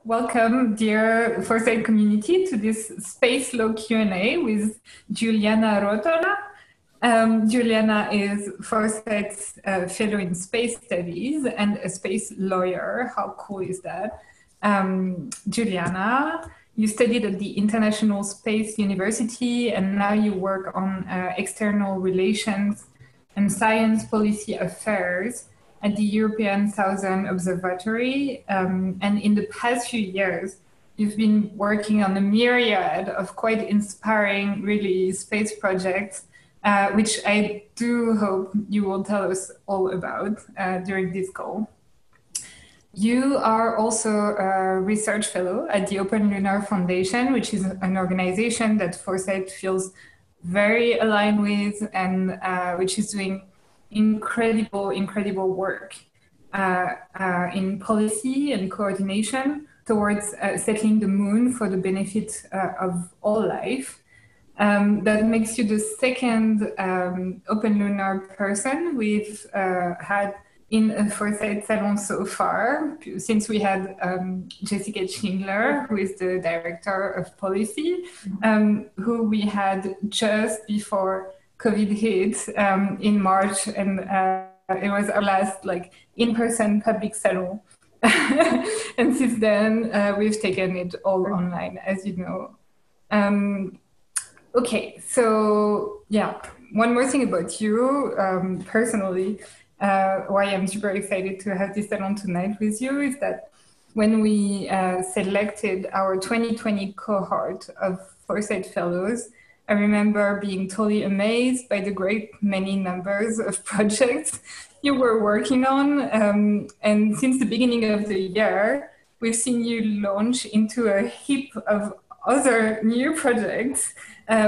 welcome, dear Foresight community, to this Space Law Q&A with Giuliana Rotola. Giuliana is Foresight's Fellow in Space Studies and a space lawyer. How cool is that? Giuliana, you studied at the International Space University, and now you work on external relations and science policy affairs at the European Southern Observatory. And in the past few years, you've been working on a myriad of quite inspiring, really, space projects, which I do hope you will tell us all about during this call. You are also a research fellow at the Open Lunar Foundation, which is an organization that Foresight feels very aligned with, and which is doing incredible work in policy and coordination towards settling the moon for the benefit of all life. That makes you the second open lunar person we've had in a Foresight Salon so far, since we had Jessica Schindler, who is the director of policy, who we had just before COVID hit in March, and it was our last in-person public salon. And since then, we've taken it all online, as you know. Okay, so yeah, one more thing about you personally, why I'm super excited to have this salon tonight with you is that when we selected our 2020 cohort of Foresight Fellows, I remember being totally amazed by the great many numbers of projects you were working on. And since the beginning of the year, we've seen you launch into a heap of other new projects,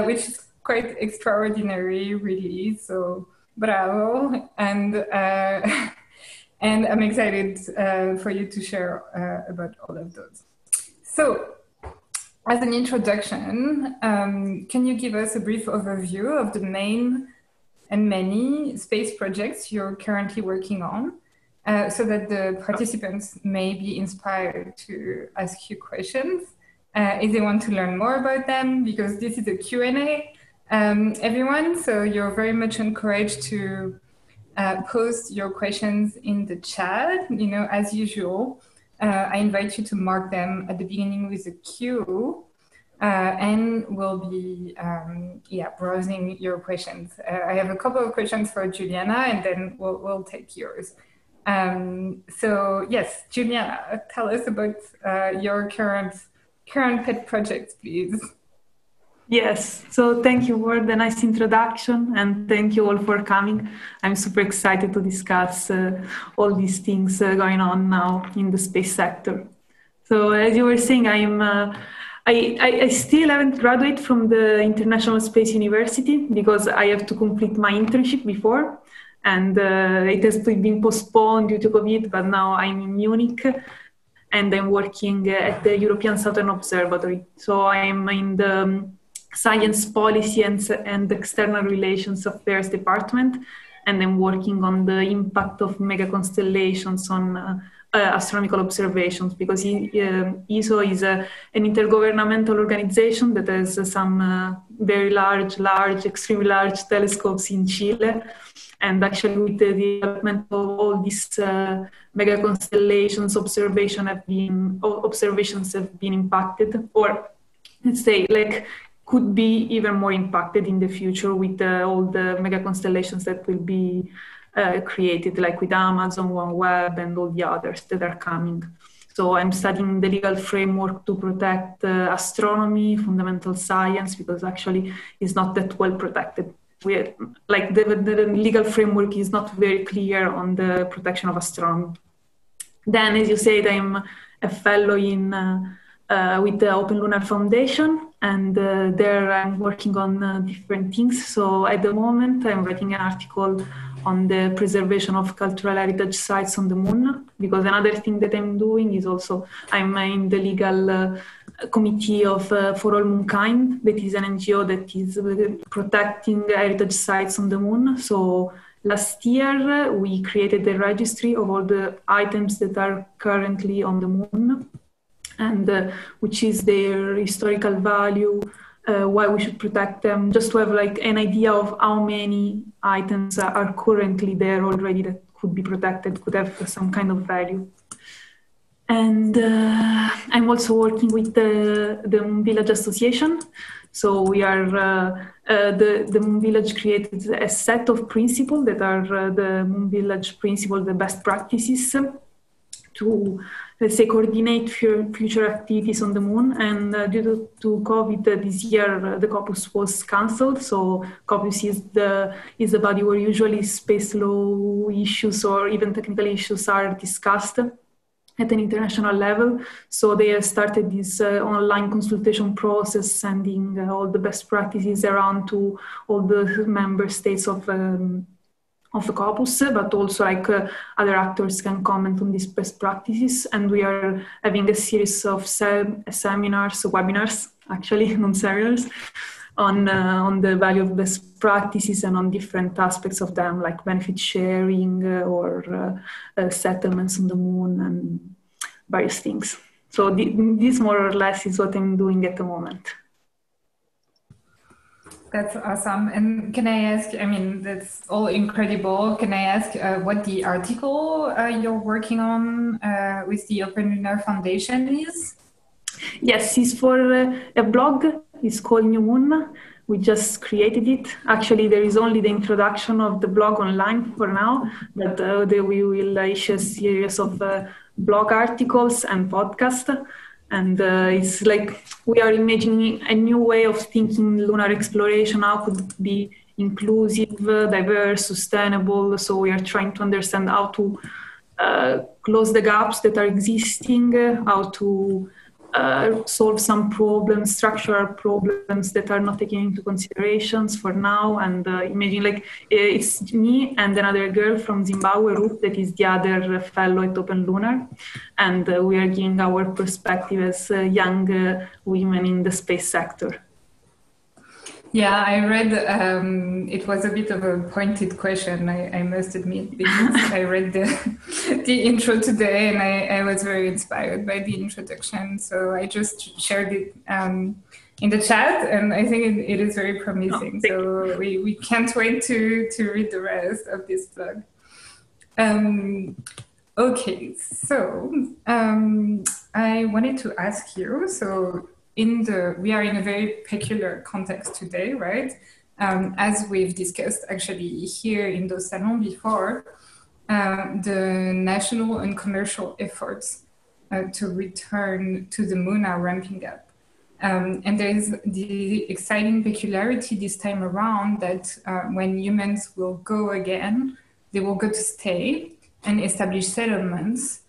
which is quite extraordinary, really. So bravo. And I'm excited for you to share about all of those. So, as an introduction, can you give us a brief overview of the main and many space projects you're currently working on, so that the participants may be inspired to ask you questions if they want to learn more about them, because this is a Q&A, everyone, so you're very much encouraged to post your questions in the chat, as usual. I invite you to mark them at the beginning with a Q, and we'll be browsing your questions. I have a couple of questions for Giuliana, and then we'll take yours. So yes, Giuliana, tell us about your current pet projects, please. Yes, so thank you for the nice introduction, and thank you all for coming. I'm super excited to discuss all these things going on now in the space sector. So as you were saying, I still haven't graduated from the International Space University because I have to complete my internship before, and it has been postponed due to COVID, but now I'm in Munich and I'm working at the European Southern Observatory. So I'm in the Science Policy and External Relations Affairs Department, and I'm working on the impact of mega constellations on astronomical observations, because ESO is an intergovernmental organization that has some very large, extremely large telescopes in Chile. And actually, with the development of all these mega constellations, observations have been impacted, or let's say could be even more impacted in the future with all the mega constellations that will be created, like with Amazon, OneWeb, and all the others that are coming. So I'm studying the legal framework to protect astronomy, fundamental science, because actually it's not that well protected. The legal framework is not very clear on the protection of astronomy. Then, as you said, I'm a fellow with the Open Lunar Foundation, and there I'm working on different things. So at the moment, I'm writing an article on the preservation of cultural heritage sites on the moon, because another thing that I'm doing is also I'm in the legal committee of For All Moonkind, that is an NGO that is protecting heritage sites on the moon. So last year, we created a registry of all the items that are currently on the moon. and which is their historical value, why we should protect them, just to have like an idea of how many items are currently there already that could be protected, could have some kind of value. And I'm also working with the Moon Village Association. So we are, the Moon Village created a set of principles that are the Moon Village principles, the best practices to, let's say, coordinate future activities on the moon. And due to COVID this year, the COPUS was cancelled. So COPUS is the body where usually space law issues or even technical issues are discussed at an international level. So they have started this online consultation process, sending all the best practices around to all the member states of the COPUS, but also like other actors can comment on these best practices. And we are having a series of seminars, webinars, actually, non-seminars, on the value of best practices and on different aspects of them, like benefit sharing or settlements on the moon and various things. So this more or less is what I'm doing at the moment. That's awesome. And can I ask, I mean, that's all incredible. Can I ask what the article you're working on with the Open Lunar Foundation is? Yes, it's for a blog. It's called New Moon. We just created it. Actually, there is only the introduction of the blog online for now, but we will issue a series of blog articles and podcasts. And it's like we are imagining a new way of thinking lunar exploration, how could it be inclusive, diverse, sustainable. So we are trying to understand how to close the gaps that are existing, how to solve some problems, structural problems that are not taken into considerations for now. And imagine like it's me and another girl from Zimbabwe, Ruth, that is the other fellow at Open Lunar. And we are giving our perspective as young women in the space sector. Yeah, I read, it was a bit of a pointed question, I must admit, because I read the intro today and I was very inspired by the introduction. So I just shared it in the chat and I think it is very promising. So we can't wait to read the rest of this blog. Okay, so I wanted to ask you, so we are in a very peculiar context today, right? As we've discussed actually here in the salon before, the national and commercial efforts to return to the moon are ramping up. And there is the exciting peculiarity this time around that when humans will go again, they will go to stay and establish settlements.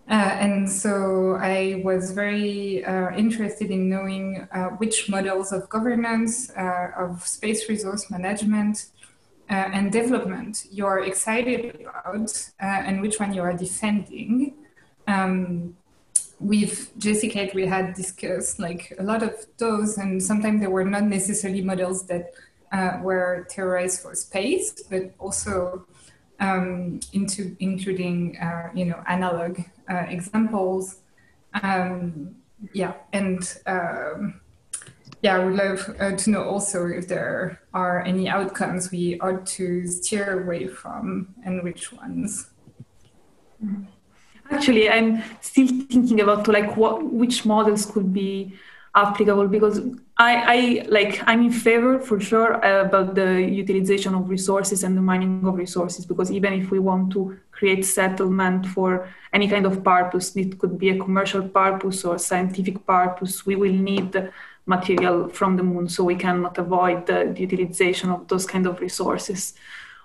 And so I was very interested in knowing which models of governance, of space resource management and development you're excited about and which one you are defending. With Jessica, we had discussed like a lot of those, and sometimes they were not necessarily models that were theorized for space, but also including analog examples. I would love to know also if there are any outcomes we ought to steer away from and which ones. Actually, I'm still thinking about which models could be applicable, because I'm in favor for sure about the utilization of resources and the mining of resources, because even if we want to create settlement for any kind of purpose, it could be a commercial purpose or scientific purpose, we will need material from the moon, so we cannot avoid the utilization of those kind of resources.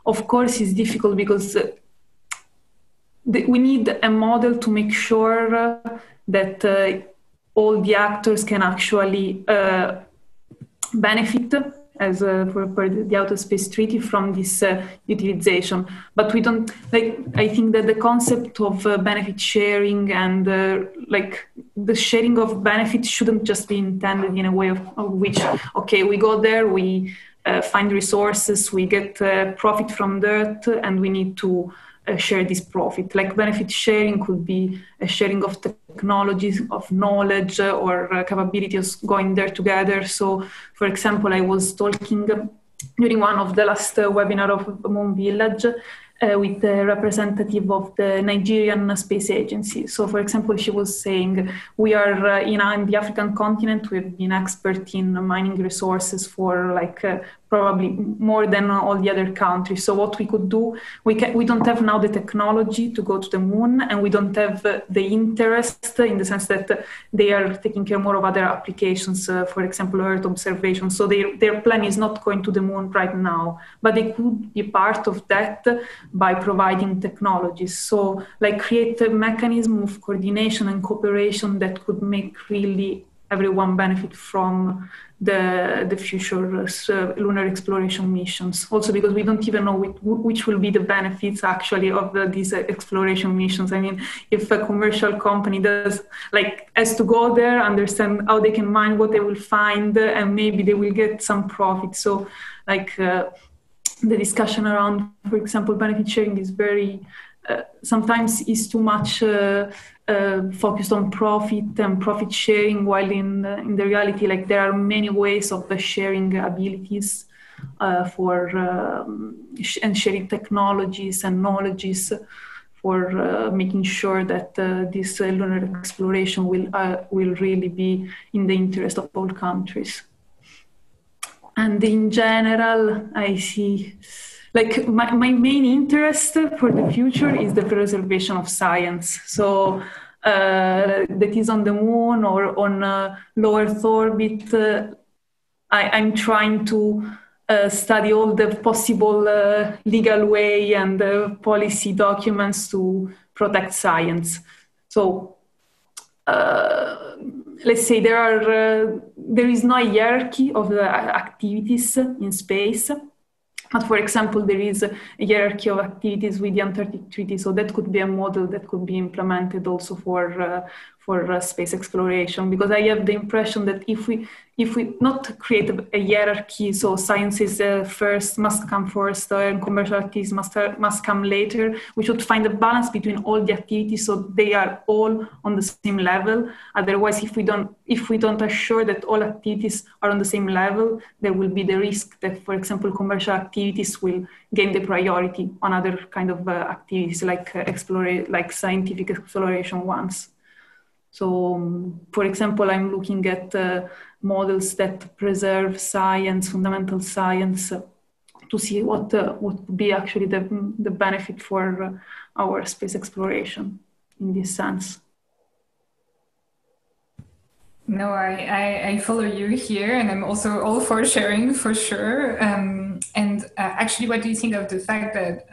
Of course, it's difficult because we need a model to make sure that all the actors can actually benefit as per the Outer Space Treaty from this utilization. But we don't I think that the concept of benefit sharing and the sharing of benefits shouldn't just be intended in a way of which, okay, we go there, we find resources, we get profit from that, and we need to share this profit. Like benefit sharing could be a sharing of technologies, of knowledge, or capabilities going there together. So, for example, I was talking during one of the last webinar of Moon Village with the representative of the Nigerian Space Agency. So, for example, she was saying, we are in the African continent, we've been expert in mining resources for probably more than all the other countries. So what we could do, we don't have now the technology to go to the moon, and we don't have the interest in the sense that they are taking care more of other applications, for example, Earth observation. So their plan is not going to the moon right now, but they could be part of that by providing technologies. So create a mechanism of coordination and cooperation that could make really everyone benefit from the future lunar exploration missions. Also because we don't even know which will be the benefits actually of these exploration missions. I mean, if a commercial company has to go there, understand how they can mine, what they will find, and maybe they will get some profit. So the discussion around, for example, benefit sharing is very, sometimes is too much focused on profit and profit sharing, while in the reality, there are many ways of sharing abilities and sharing technologies and knowledges for making sure that this lunar exploration will really be in the interest of all countries. And in general, I see my main interest for the future is the preservation of science. So that is on the moon or on low Earth orbit. I'm trying to study all the possible legal way and policy documents to protect science. So let's say there is no hierarchy of the activities in space. But for example, there is a hierarchy of activities with the Antarctic Treaty, so that could be a model that could be implemented also for space exploration. Because I have the impression that if we not create a hierarchy, so science is first, must come first, and commercial activities must come later, we should find a balance between all the activities so they are all on the same level. Otherwise, if we don't assure that all activities are on the same level, there will be the risk that, for example, commercial activities will gain the priority on other kind of activities like scientific exploration ones. So, for example, I'm looking at models that preserve science, fundamental science, to see what would be actually the benefit for our space exploration in this sense. No, I follow you here, and I'm also all for sharing, for sure. Actually, what do you think of the fact that,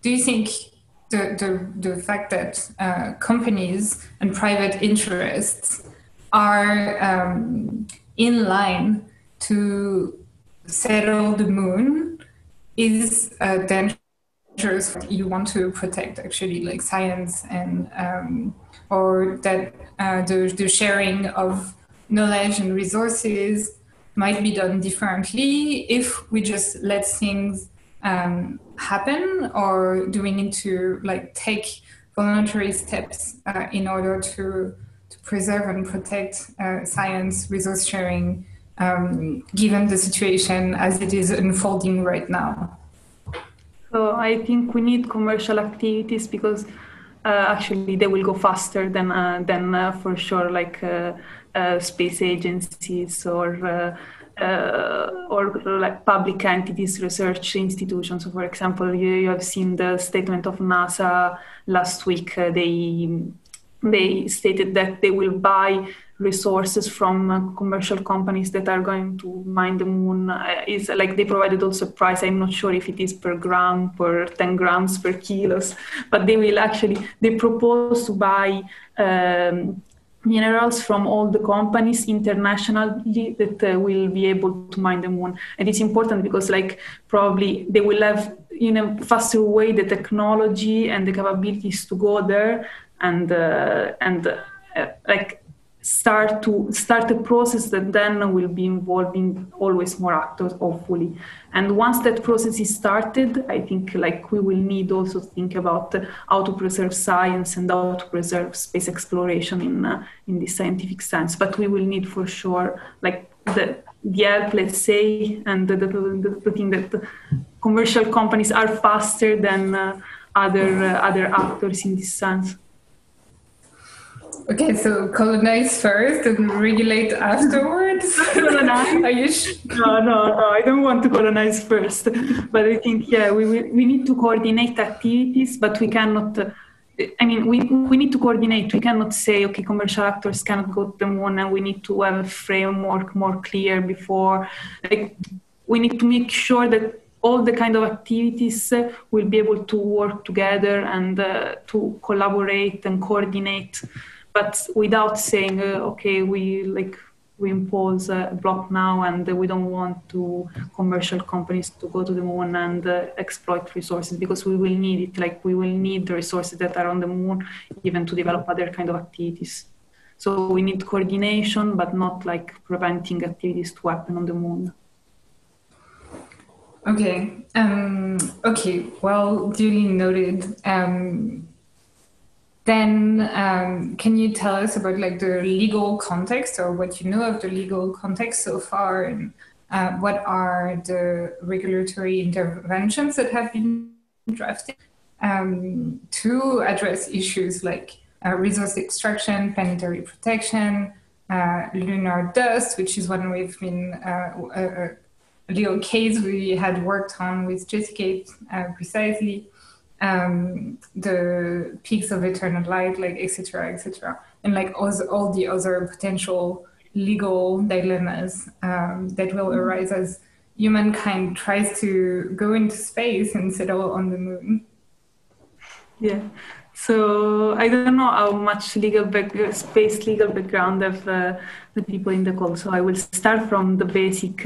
do you think the fact that companies and private interests are in line to settle the moon is dangerous? You want to protect actually science and or that the sharing of knowledge and resources might be done differently if we just let things happen, or do we need to take voluntary steps in order to preserve and protect science, resource sharing, given the situation as it is unfolding right now? So I think we need commercial activities because actually they will go faster than for sure space agencies or public entities, research institutions. So for example, you have seen the statement of NASA last week. They stated that they will buy resources from commercial companies that are going to mine the moon. They provided also a price. I'm not sure if it is per gram, per 10 grams, per kilos, but they propose to buy minerals from all the companies internationally that will be able to mine the moon. And it's important because probably they will have in a faster way the technology and the capabilities to go there and start a process that then will be involving always more actors, hopefully. And once that process is started, I think like we will need also to think about how to preserve science and how to preserve space exploration in this scientific sense. But we will need for sure like the help, let's say, and the thing that commercial companies are faster than other actors in this sense. Okay, so colonize first and regulate afterwards? Colonize? Are you No, I don't want to colonize first. But I think, yeah, we need to coordinate activities, but we cannot, we need to coordinate. We cannot say, okay, commercial actors cannot go to the moon, and we need to have a framework more clear before. Like, we need to make sure that all the kind of activities will be able to work together and to collaborate and coordinate, but without saying, okay, we impose a block now, and we don't want commercial companies to go to the moon and exploit resources, because we will need it. Like, we will need the resources that are on the moon even to develop other kind of activities. So we need coordination, but not like preventing activities to happen on the moon. Okay. Okay. Well, duly noted. Then, can you tell us about like the legal context, or what you know of the legal context so far, and what are the regulatory interventions that have been drafted to address issues like resource extraction, planetary protection, lunar dust, which is one we've been a legal case we had worked on with Jessica precisely. The peaks of eternal light, like etc., and like all the other potential legal dilemmas that will arise as humankind tries to go into space and settle on the moon. Yeah. So I don't know how much space legal background of the people in the call. So I will start from the basic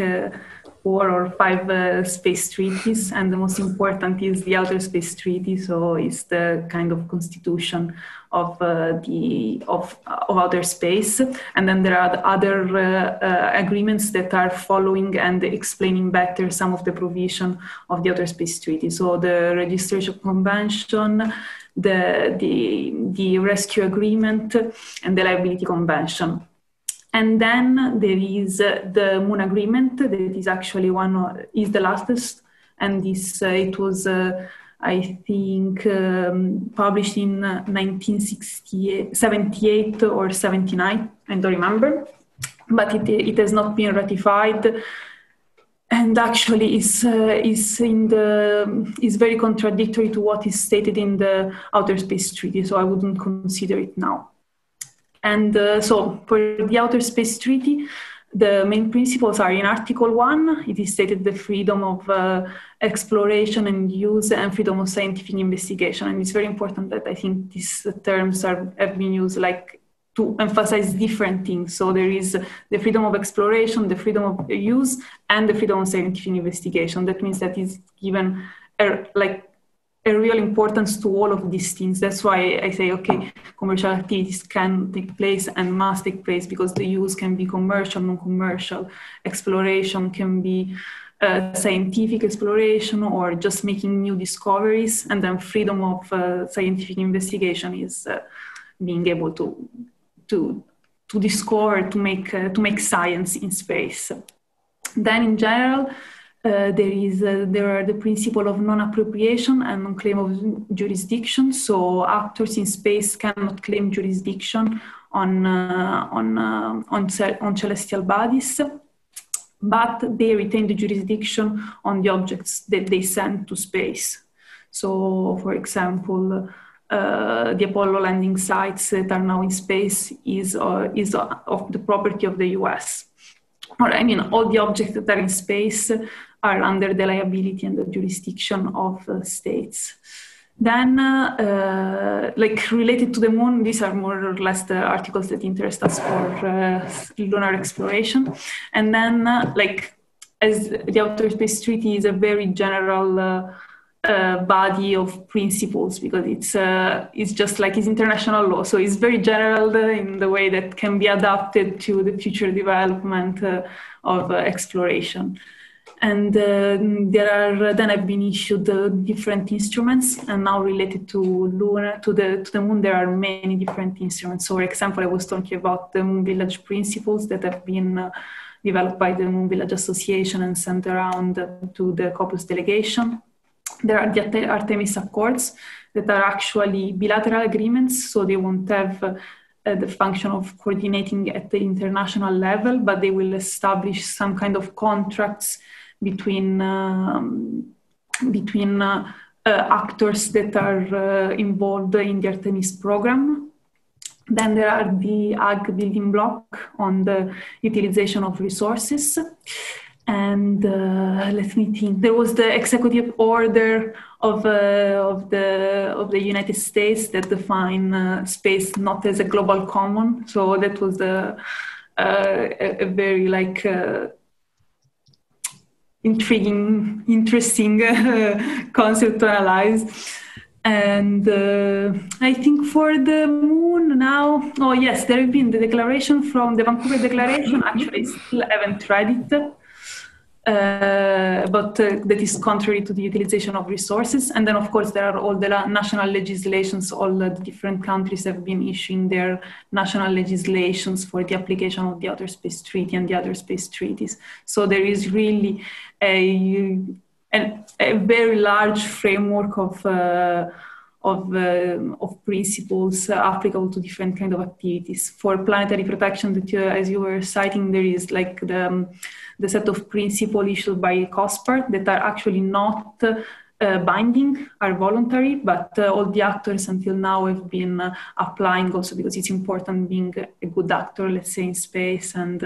4 or 5 space treaties, and the most important is the Outer Space Treaty. So it's the kind of constitution of outer space, and then there are the other agreements that are following and explaining better some of the provision of the Outer Space Treaty. So the Registration Convention, the Rescue Agreement, and the Liability Convention. And then there is the Moon Agreement, that is actually is the latest, and this it was I think published in 1978 or 79, I don't remember, but it has not been ratified, and actually is very contradictory to what is stated in the Outer Space Treaty. So I wouldn't consider it now. And so for the Outer Space Treaty, the main principles are in Article 1. It is stated the freedom of exploration and use and freedom of scientific investigation. And it's very important that I think these terms have been used like to emphasize different things. So there is the freedom of exploration, the freedom of use, and the freedom of scientific investigation. That means that is given a real importance to all of these things. That's why I say, okay, commercial activities can take place and must take place, because the use can be commercial, non-commercial. Exploration can be scientific exploration or just making new discoveries. And then freedom of scientific investigation is being able to discover, to make science in space. Then in general, there are the principle of non-appropriation and non-claim of jurisdiction. So actors in space cannot claim jurisdiction on celestial bodies, but they retain the jurisdiction on the objects that they send to space. So, for example, the Apollo landing sites that are now in space is of the property of the US. Or all the objects that are in space are under the liability and the jurisdiction of states. Then, related to the moon, these are more or less the articles that interest us for lunar exploration. And then, as the Outer Space Treaty is a very general body of principles, because it's just like it's international law, so it's very general in the way that can be adapted to the future development of exploration. And then have been issued different instruments, and now related to the moon, there are many different instruments. So, for example, I was talking about the Moon Village principles that have been developed by the Moon Village Association and sent around to the COPUS delegation. There are the Artemis Accords that are actually bilateral agreements, so they won't have the function of coordinating at the international level, but they will establish some kind of contracts between actors that are involved in the Artemis program. Then there are the AG building block on the utilization of resources. And let me think. There was the executive order of the United States that define space not as a global common. So that was a very interesting concept to analyze. And I think for the moon now, oh yes, there have been the declaration from the Vancouver Declaration. Actually, I still haven't read it. But that is contrary to the utilization of resources. And then, of course, there are all the national legislations. All the different countries have been issuing their national legislations for the application of the Outer Space Treaty and the other space treaties. So there is really a very large framework of principles applicable to different kind of activities. For planetary protection, that as you were citing, there is like the set of principles issued by COSPAR that are actually not binding, are voluntary, but all the actors until now have been applying also because it's important being a good actor, let's say, in space, and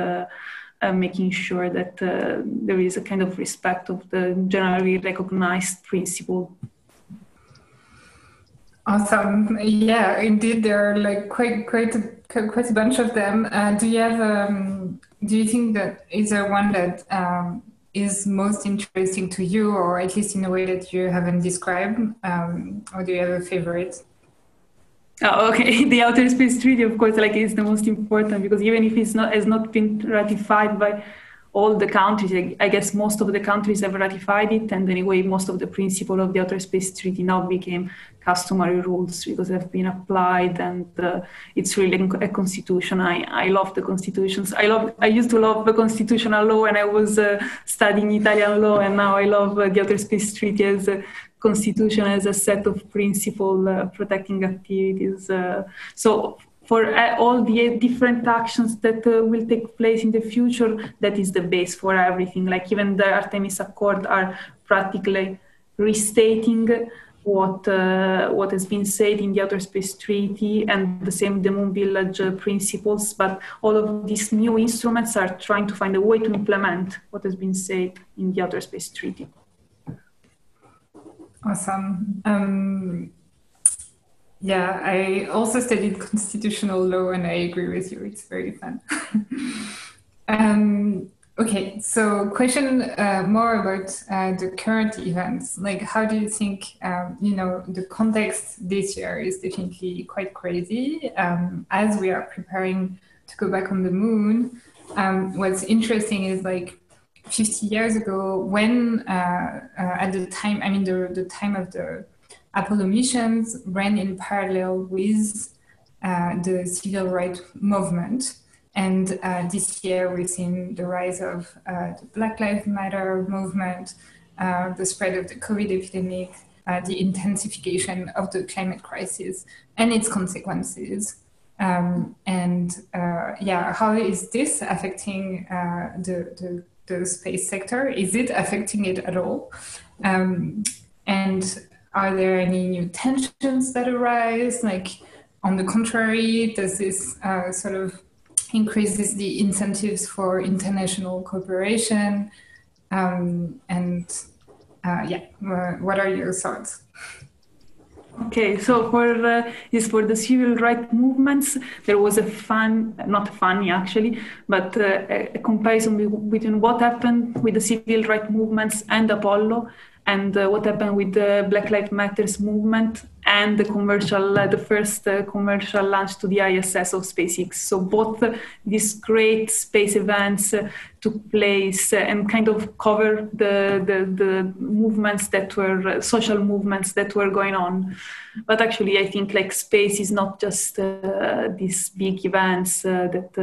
making sure that there is a kind of respect of the generally recognized principle. Awesome. Yeah, indeed, there are like quite a bunch of them. Do you think that is there one that is most interesting to you, or at least in a way that you haven't described, or do you have a favorite? Oh, okay. The Outer Space Treaty, of course, is the most important, because even if has not been ratified by all the countries, I guess most of the countries have ratified it, and anyway, most of the principles of the Outer Space Treaty now became customary rules because they've been applied, and it's really a constitution. I love the constitutions. I used to love the constitutional law when I was studying Italian law, and now I love the Outer Space Treaty as a constitution, as a set of principles protecting activities. So for all the different actions that will take place in the future, that is the base for everything. Like even the Artemis Accord are practically restating what has been said in the Outer Space Treaty, and the same the Moon Village principles. But all of these new instruments are trying to find a way to implement what has been said in the Outer Space Treaty. Awesome. Yeah, I also studied constitutional law, and I agree with you. It's very fun. Okay, so question more about the current events. Like, how do you think, the context this year is definitely quite crazy. As we are preparing to go back on the moon, what's interesting is 50 years ago, when at the time, the time of the Apollo missions ran in parallel with the civil rights movement. And this year we've seen the rise of the Black Lives Matter movement, the spread of the COVID epidemic, the intensification of the climate crisis and its consequences. How is this affecting the space sector? Is it affecting it at all? And are there any new tensions that arise? On the contrary, does this sort of increases the incentives for international cooperation? What are your thoughts? Okay, so for the civil rights movements, there was not funny actually, but a comparison between what happened with the civil rights movements and Apollo. and what happened with the Black Lives Matters movement and the first commercial launch to the ISS of SpaceX. So both these great space events took place and kind of cover the movements that were social movements that were going on. But actually, I think like space is not just these big events that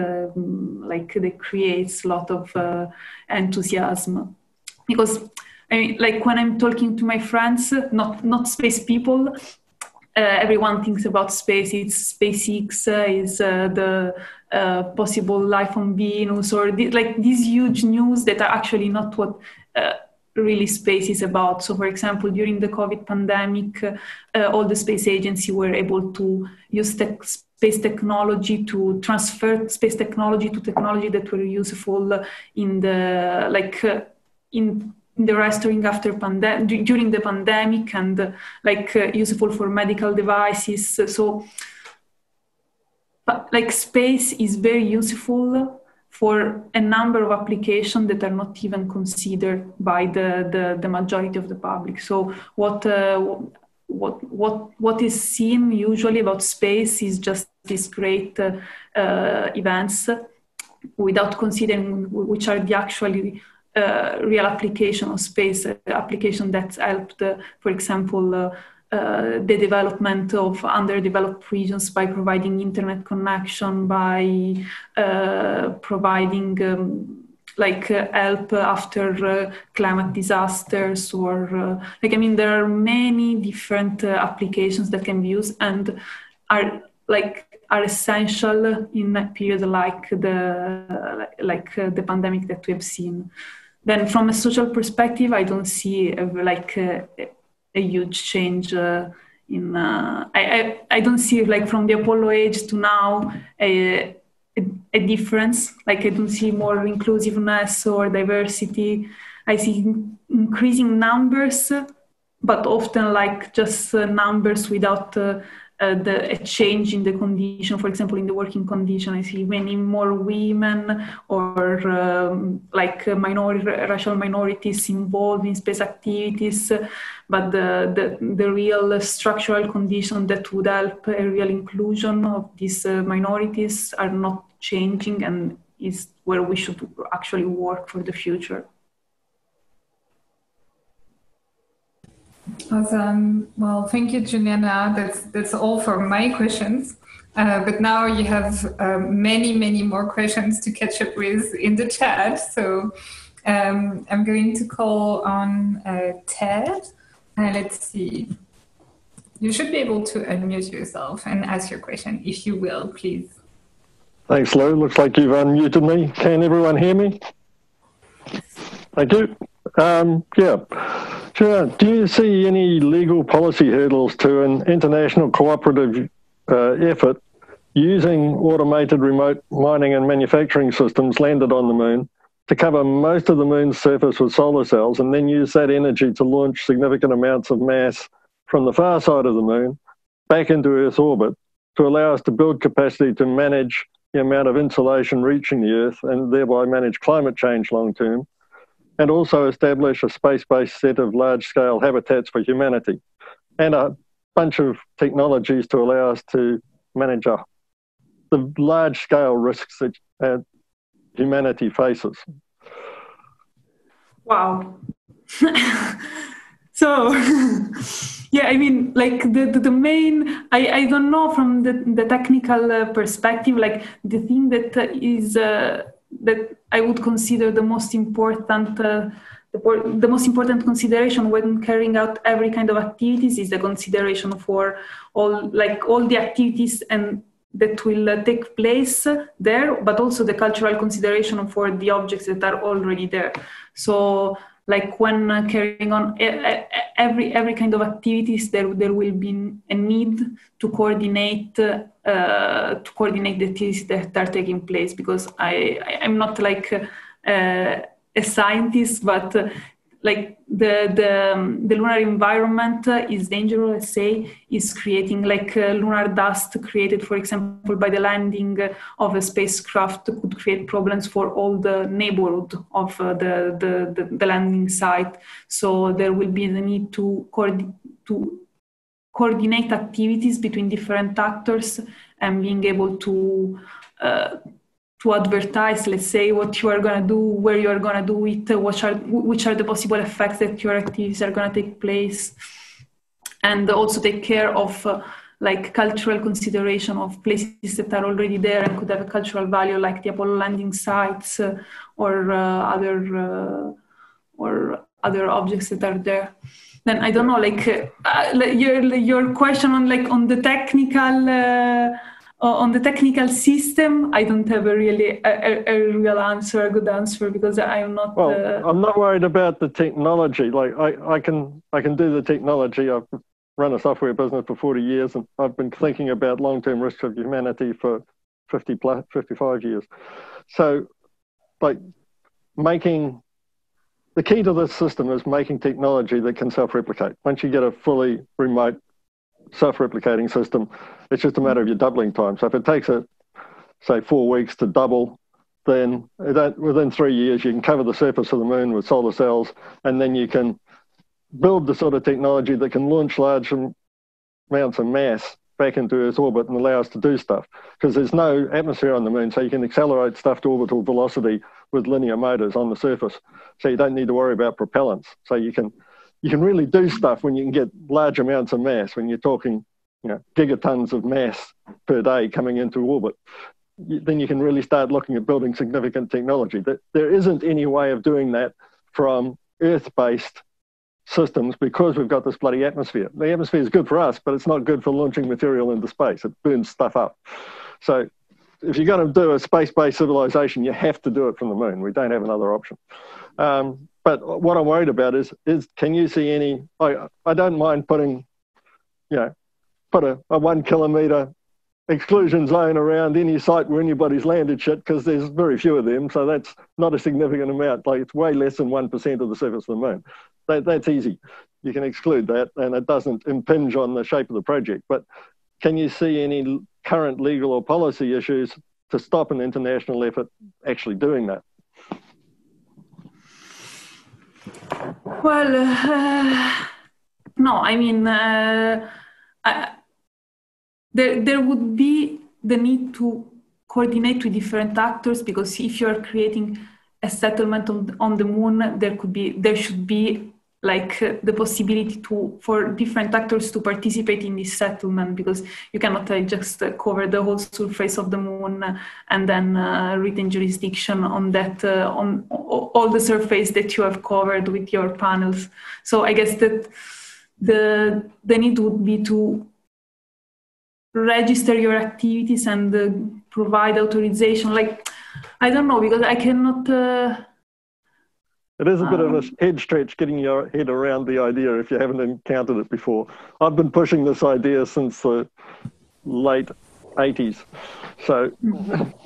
creates a lot of enthusiasm, because I mean, like when I'm talking to my friends, not space people, everyone thinks about space. It's SpaceX, is the possible life on Venus, or these huge news that are actually not what really space is about. So, for example, during the COVID pandemic, all the space agencies were able to use space technology to transfer space technology to technology that were useful in the in the restoring after during the pandemic, and useful for medical devices. So space is very useful for a number of applications that are not even considered by the majority of the public. So what is seen usually about space is just these great events, without considering which are the actually real application of space, application that's helped, for example, the development of underdeveloped regions by providing internet connection, by providing help after climate disasters, or there are many different applications that can be used and are essential in a period like the pandemic that we have seen. Then, from a social perspective, I don't see a huge change in. I don't see from the Apollo age to now a difference. I don't see more inclusiveness or diversity. I see increasing numbers, but often just numbers without a change in the condition. For example, in the working condition, I see many more women or racial minorities involved in space activities, but the real structural conditions that would help a real inclusion of these minorities are not changing, and is where we should actually work for the future. Awesome. Well, thank you, Giuliana. That's all for my questions. But now you have many more questions to catch up with in the chat. So I'm going to call on Ted. Let's see. You should be able to unmute yourself and ask your question, if you will, please. Thanks, Lou. Looks like you've unmuted me. Can everyone hear me? Thank you. Sure. Do you see any legal policy hurdles to an international cooperative effort using automated remote mining and manufacturing systems landed on the moon to cover most of the moon's surface with solar cells, and then use that energy to launch significant amounts of mass from the far side of the moon back into Earth's orbit to allow us to build capacity to manage the amount of insulation reaching the Earth and thereby manage climate change long term, and also establish a space-based set of large-scale habitats for humanity and a bunch of technologies to allow us to manage the large-scale risks that humanity faces? Wow. So, yeah, I mean, the main, I don't know from the technical perspective, the thing that is... that I would consider the most important consideration when carrying out every kind of activities is the consideration for all the activities and that will take place there, but also the cultural consideration for the objects that are already there. So when carrying on every kind of activities, there will be a need to coordinate the activities that are taking place, because I'm not a scientist, but like the lunar environment is dangerous, let's say, is creating like lunar dust created, for example, by the landing of a spacecraft could create problems for all the neighborhood of the landing site. So there will be the need to coordinate activities between different actors and being able to advertise, let's say, what you are going to do, where you are going to do it, which are the possible effects that your activities are going to take place, and also take care of like cultural consideration of places that are already there and could have a cultural value, like the Apollo landing sites or other objects that are there. Then I don't know, like your question on the technical. On the technical system, I don't have a real answer, a good answer, because I'm not. Well, I'm not worried about the technology. Like I can do the technology. I've run a software business for 40 years, and I've been thinking about long-term risks of humanity for 55 years. So, like the key to this system is making technology that can self-replicate. Once you get a fully remote self-replicating system, it's just a matter of your doubling time. So if it takes it, say, 4 weeks to double, then within 3 years, you can cover the surface of the moon with solar cells, and then you can build the sort of technology that can launch large amounts of mass back into Earth's orbit and allow us to do stuff. Because there's no atmosphere on the moon, so you can accelerate stuff to orbital velocity with linear motors on the surface. So you don't need to worry about propellants. So you can really do stuff when you can get large amounts of mass, when you're talking, gigatons of mass per day coming into orbit. Then you can really start looking at building significant technology. There isn't any way of doing that from Earth-based systems because we've got this bloody atmosphere. The atmosphere is good for us, but it's not good for launching material into space. It burns stuff up. So if you're going to do a space-based civilization, you have to do it from the moon. We don't have another option. But what I'm worried about is can you see any? I don't mind put a 1 kilometre exclusion zone around any site where anybody's landed shit, because there's very few of them, so that's not a significant amount. Like, it's way less than 1% of the surface of the moon. That's easy. You can exclude that, and it doesn't impinge on the shape of the project. But can you see any current legal or policy issues to stop an international effort actually doing that? Well, no, I mean, there would be the need to coordinate with different actors, because if you're creating a settlement on the moon, there should be like the possibility for different actors to participate in this settlement, because you cannot just cover the whole surface of the moon and then retain jurisdiction on that on all the surface that you have covered with your panels. So I guess that the need would be to register your activities and provide authorization. Like, I don't know, because I cannot. It is a bit of a head stretch getting your head around the idea if you haven't encountered it before. I've been pushing this idea since the late 80s. So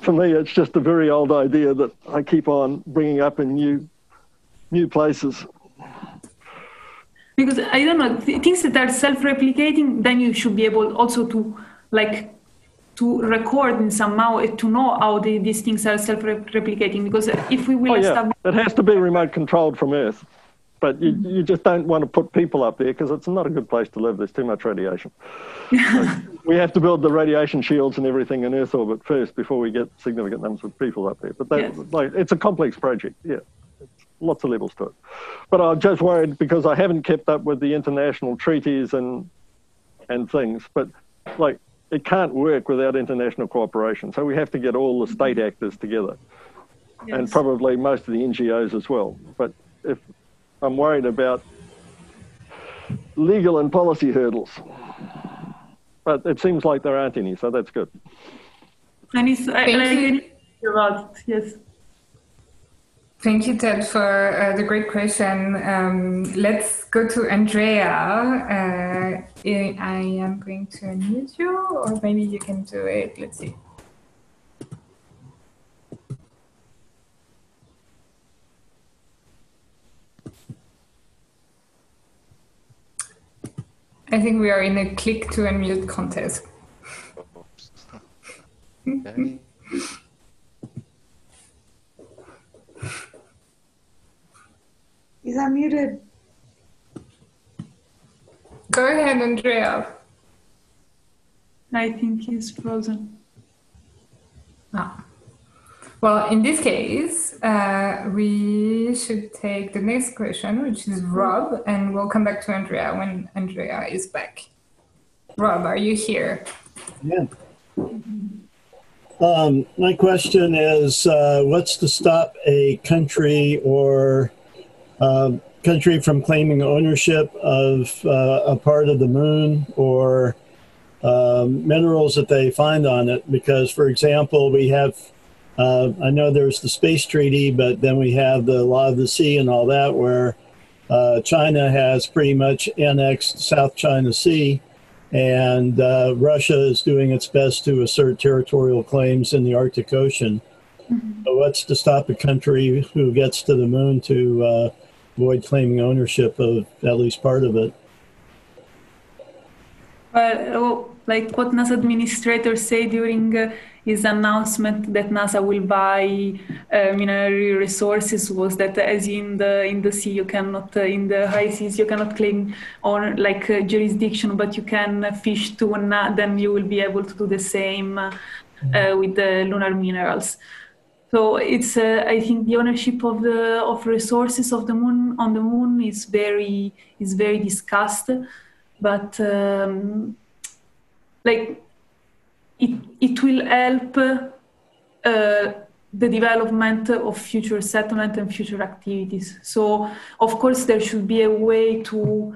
for me, it's just a very old idea that I keep on bringing up in new places. Because, I don't know, things that are self-replicating, then you should be able also to record in somehow to know how these things are self-replicating, because if we will establish... It has to be remote controlled from Earth, but you just don't want to put people up there because it's not a good place to live. There's too much radiation. So we have to build the radiation shields and everything in Earth orbit first before we get significant numbers of people up there. But it's a complex project, lots of levels to it. But I'm just worried because I haven't kept up with the international treaties and things, but it can't work without international cooperation. So we have to get all the state actors together, and probably most of the NGOs as well. But if I'm worried about legal and policy hurdles, but it seems like there aren't any, so that's good. And yes. Thank you, Ted, for the great question. Let's go to Andrea. I am going to unmute you, or maybe you can do it. Let's see. I think we are in a click to unmute contest. Okay. He's unmuted. Go ahead, Andrea. I think he's frozen. Ah. Well, in this case, we should take the next question, which is Rob, and we'll come back to Andrea when Andrea is back. Rob, are you here? Yeah. My question is, what's to stop a country or country from claiming ownership of a part of the moon or minerals that they find on it? Because, for example, we have, I know there's the space treaty, but then we have the law of the sea and all that, where China has pretty much annexed South China Sea, and Russia is doing its best to assert territorial claims in the Arctic Ocean. Mm-hmm. So what's to stop a country who gets to the moon to avoid claiming ownership of at least part of it? Well, like what NASA administrators say during his announcement that NASA will buy mineral resources was that, as in the sea, you cannot in the high seas you cannot claim on jurisdiction, but you can fish tuna. Then you will be able to do the same with the lunar minerals. So it's I think the ownership of resources of the moon on the moon is very discussed, but it will help the development of future settlement and future activities. So of course there should be a way to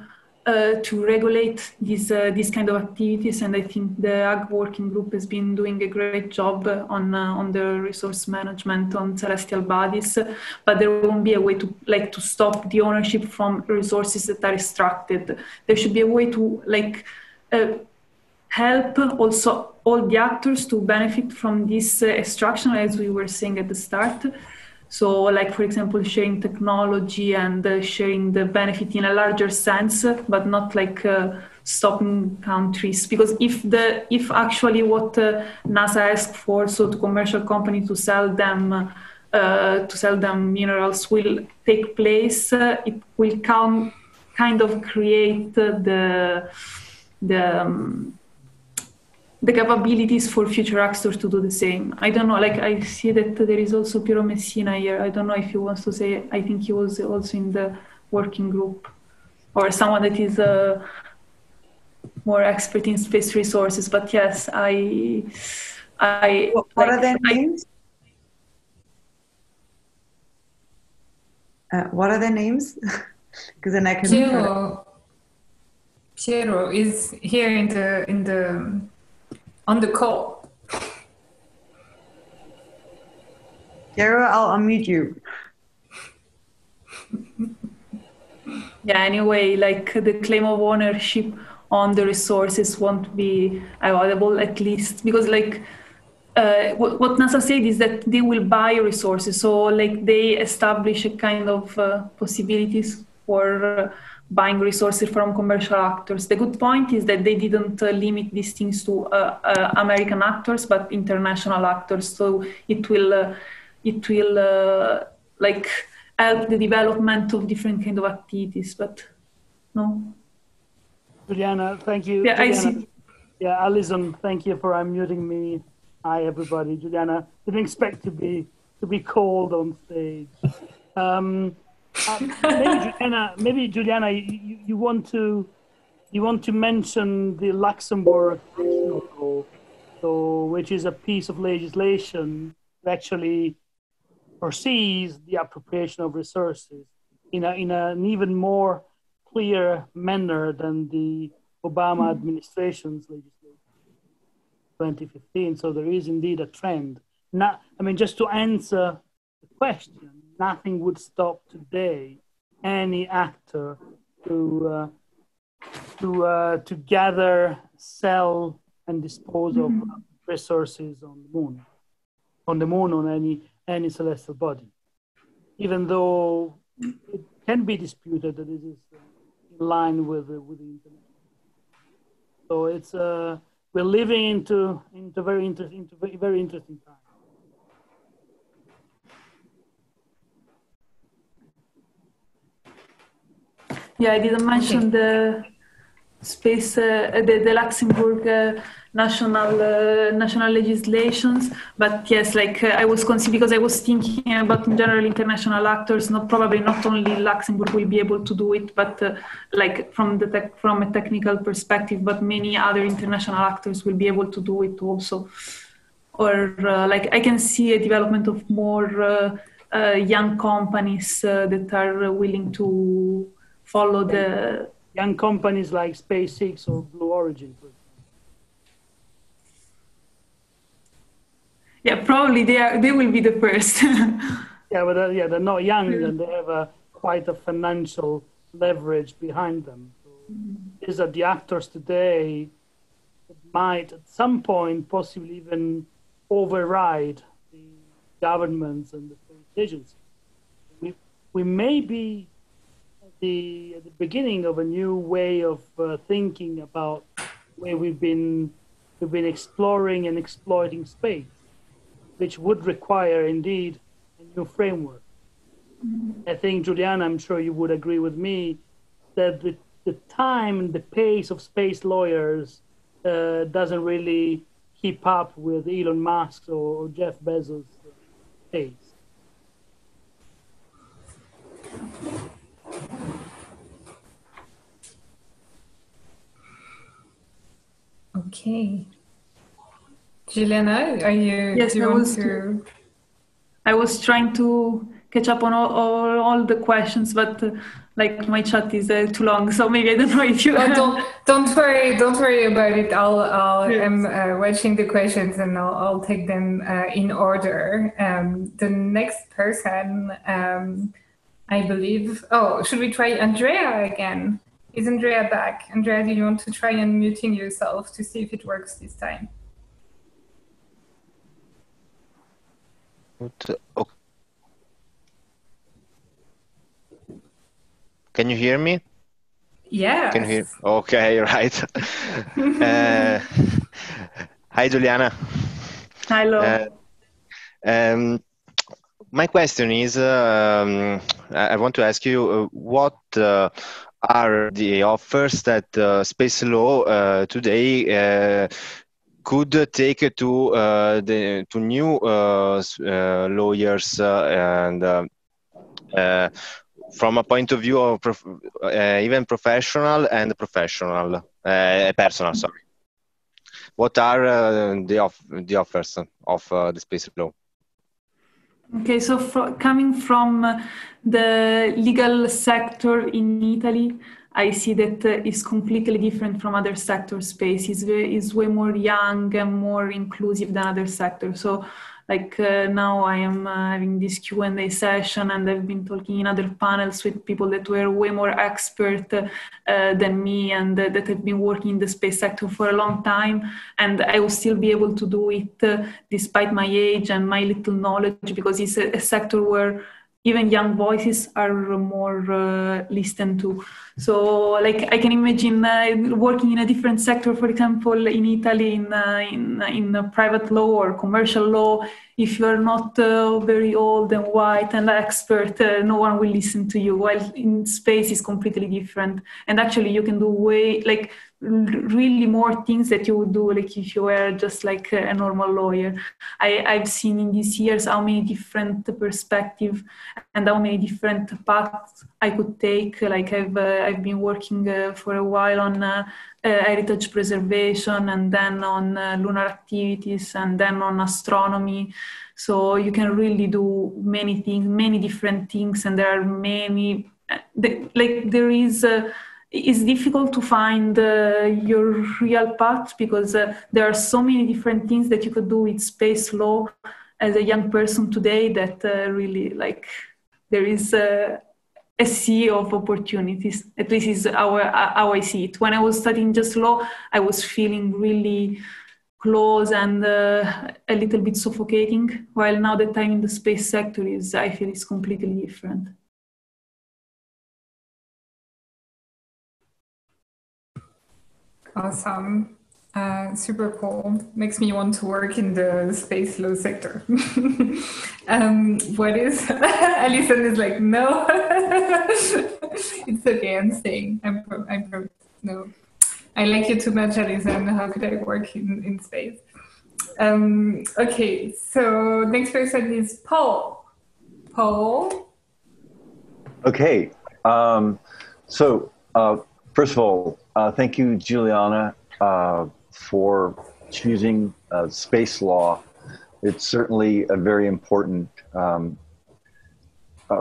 regulate these kind of activities, and I think the Ag Working Group has been doing a great job on the resource management on celestial bodies, but there won't be a way to stop the ownership from resources that are extracted. There should be a way to help also all the actors to benefit from this extraction, as we were saying at the start. So, for example, sharing technology and sharing the benefit in a larger sense, but not stopping countries. Because if actually what NASA asked for, so to commercial companies to sell them minerals, will take place, it will kind of create the capabilities for future actors to do the same. I don't know, I see that there is also Piero Messina here. I don't know if he wants to say, I think he was also in the working group, or someone that is more expert in space resources. But yes, What are their names? What are their names? Because then I can. Piero is here on the call. Piero, I'll unmute you. Yeah, anyway, the claim of ownership on the resources won't be available, at least, because what NASA said is that they will buy resources. So they establish a kind of possibilities for buying resources from commercial actors. The good point is that they didn't limit these things to American actors, but international actors. So it will help the development of different kind of activities. But no. Giuliana, thank you. Yeah, Giuliana. I see. Yeah, Alison, thank you for unmuting me. Hi, everybody. Giuliana, didn't expect to be called on stage. Maybe Giuliana, you want to mention the Luxembourg law, so which is a piece of legislation that actually foresees the appropriation of resources in an even more clear manner than the Obama administration's legislation 2015. So there is indeed a trend. Just to answer the question, nothing would stop today any actor to gather, sell, and dispose of resources on the moon, on any celestial body. Even though it can be disputed that it is in line with the internet. So it's we're living into very interesting times. Yeah, I didn't mention the space, the Luxembourg national legislations, but yes, like I was because I was thinking about in general international actors. Probably not only Luxembourg will be able to do it, but like from a technical perspective, but many other international actors will be able to do it also. Or like I can see a development of more young companies that are willing to follow the young companies like SpaceX or Blue Origin, for example. Yeah, probably they will be the first. Yeah, but they're not young and they have quite a financial leverage behind them. So these are the actors today that might at some point possibly even override the governments and the space agencies. We may be at the beginning of a new way of thinking about where we've been exploring and exploiting space, which would require indeed a new framework. I think, Giuliana, I'm sure you would agree with me that the time and the pace of space lawyers doesn't really keep up with Elon Musk or Jeff Bezos' pace. Okay. Giuliana, Yes, I was trying to catch up on all the questions, but like my chat is too long, so maybe I don't know if you. Don't worry about it. I'm watching the questions and I'll take them in order. The next person, I believe. Oh, should we try Andrea again? Is Andrea back? Andrea, do you want to try unmuting yourself to see if it works this time? Can you hear me? Yeah. Can you hear? Okay, right. Hi, Giuliana. Hello. My question is, I want to ask you, what are the offers that space law today could take to new lawyers and from a point of view of even professional and personal, sorry. What are the offers of the space law? Okay, so coming from the legal sector in Italy, I see that it's completely different from other sector space. It's way more young and more inclusive than other sectors. So like now I am having this Q&A session and I've been talking in other panels with people that were way more expert than me and that have been working in the space sector for a long time. And I will still be able to do it despite my age and my little knowledge, because it's a sector where even young voices are more listened to. So like I can imagine working in a different sector, for example, in Italy, in private law or commercial law. If you're not very old and white and expert, no one will listen to you. While in space is completely different. And actually you can do really more things that you would do like if you were just like a normal lawyer. I've seen in these years how many different perspectives and how many different paths I could take. Like I've been working for a while on heritage preservation and then on lunar activities and then on astronomy. So you can really do many things, many different things, and there are many. It's difficult to find your real path because there are so many different things that you could do with space law as a young person today that really there is a sea of opportunities. At least is how I see it. When I was studying just law, I was feeling really close and a little bit suffocating, while now that I'm in the space sector, I feel it's completely different. Awesome. Super cool. Makes me want to work in the space law sector. What is Alison is like, no. It's okay, I'm staying. No. I like you too much, Alison. How could I work in space? Okay, so next person is Paul. Paul? Okay. First of all, thank you, Giuliana, for choosing space law. It's certainly a very important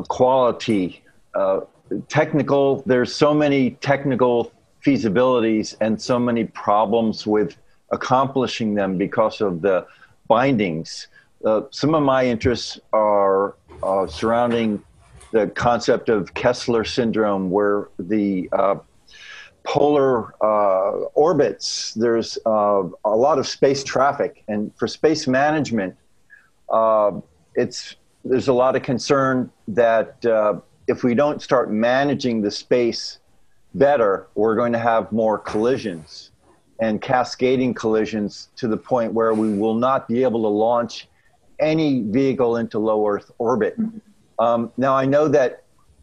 quality. Technical, there's so many technical feasibilities and so many problems with accomplishing them because of the bindings. Some of my interests are surrounding the concept of Kessler syndrome, where the polar orbits, there's a lot of space traffic, and for space management, there's a lot of concern that if we don't start managing the space better, we're going to have more collisions and cascading collisions to the point where we will not be able to launch any vehicle into low Earth orbit. Now, I know that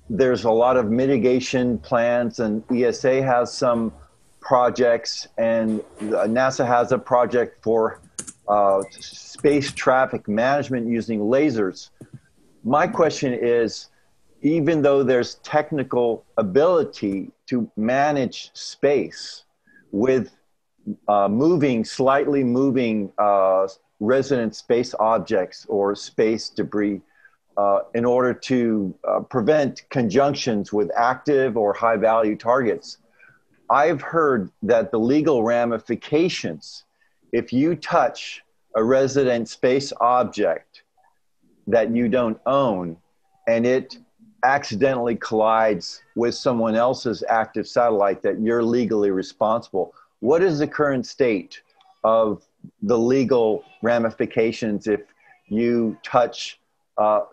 there's a lot of mitigation plans, and ESA has some projects, and NASA has a project for space traffic management using lasers. My question is, even though there's technical ability to manage space with slightly moving resident space objects or space debris, in order to prevent conjunctions with active or high value targets, I've heard that the legal ramifications, if you touch a resident space object that you don't own and it accidentally collides with someone else's active satellite, that you're legally responsible. What is the current state of the legal ramifications if you touch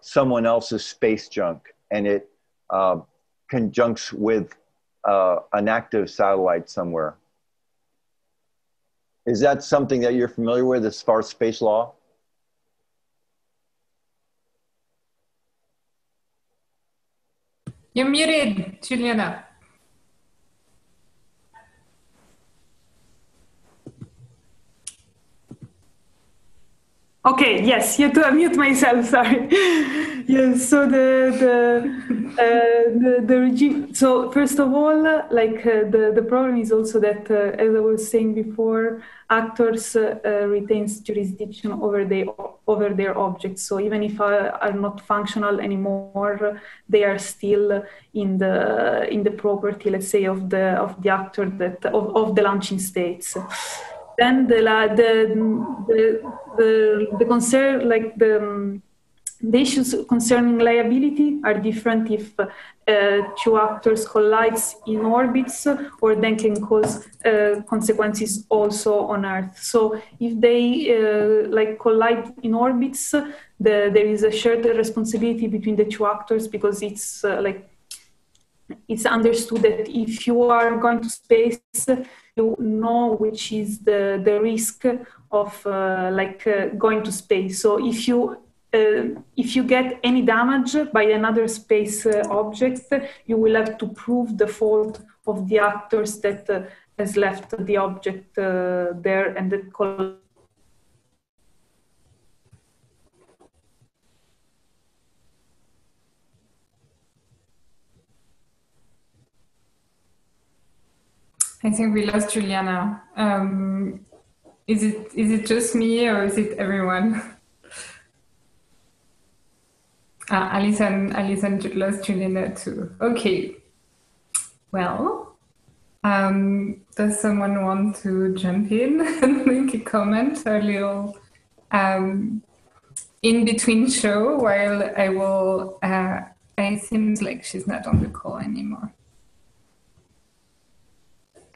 someone else's space junk and it conjuncts with an active satellite somewhere? Is that something that you're familiar with as far as space law? You're muted, Giuliana. Okay, yes, you have to unmute myself, sorry. Yes, so the regime, so first of all, the problem is also that, as I was saying before, actors retains jurisdiction over their objects. So even if are not functional anymore, they are still in the property, let's say, of the actor of the launching states. Then the concern, like the issues concerning liability are different if two actors collide in orbits, or then can cause consequences also on Earth. So if they collide in orbits, there is a shared responsibility between the two actors, because it's it's understood that if you are going to space, you know which is the risk of going to space. So if you get any damage by another space object, you will have to prove the fault of the actors that has left the object there and that I think we lost Giuliana. Is it just me, or is it everyone? Alison lost Giuliana too. Okay. Well, does someone want to jump in and make a comment, a little in between show, while I will? It seems like she's not on the call anymore.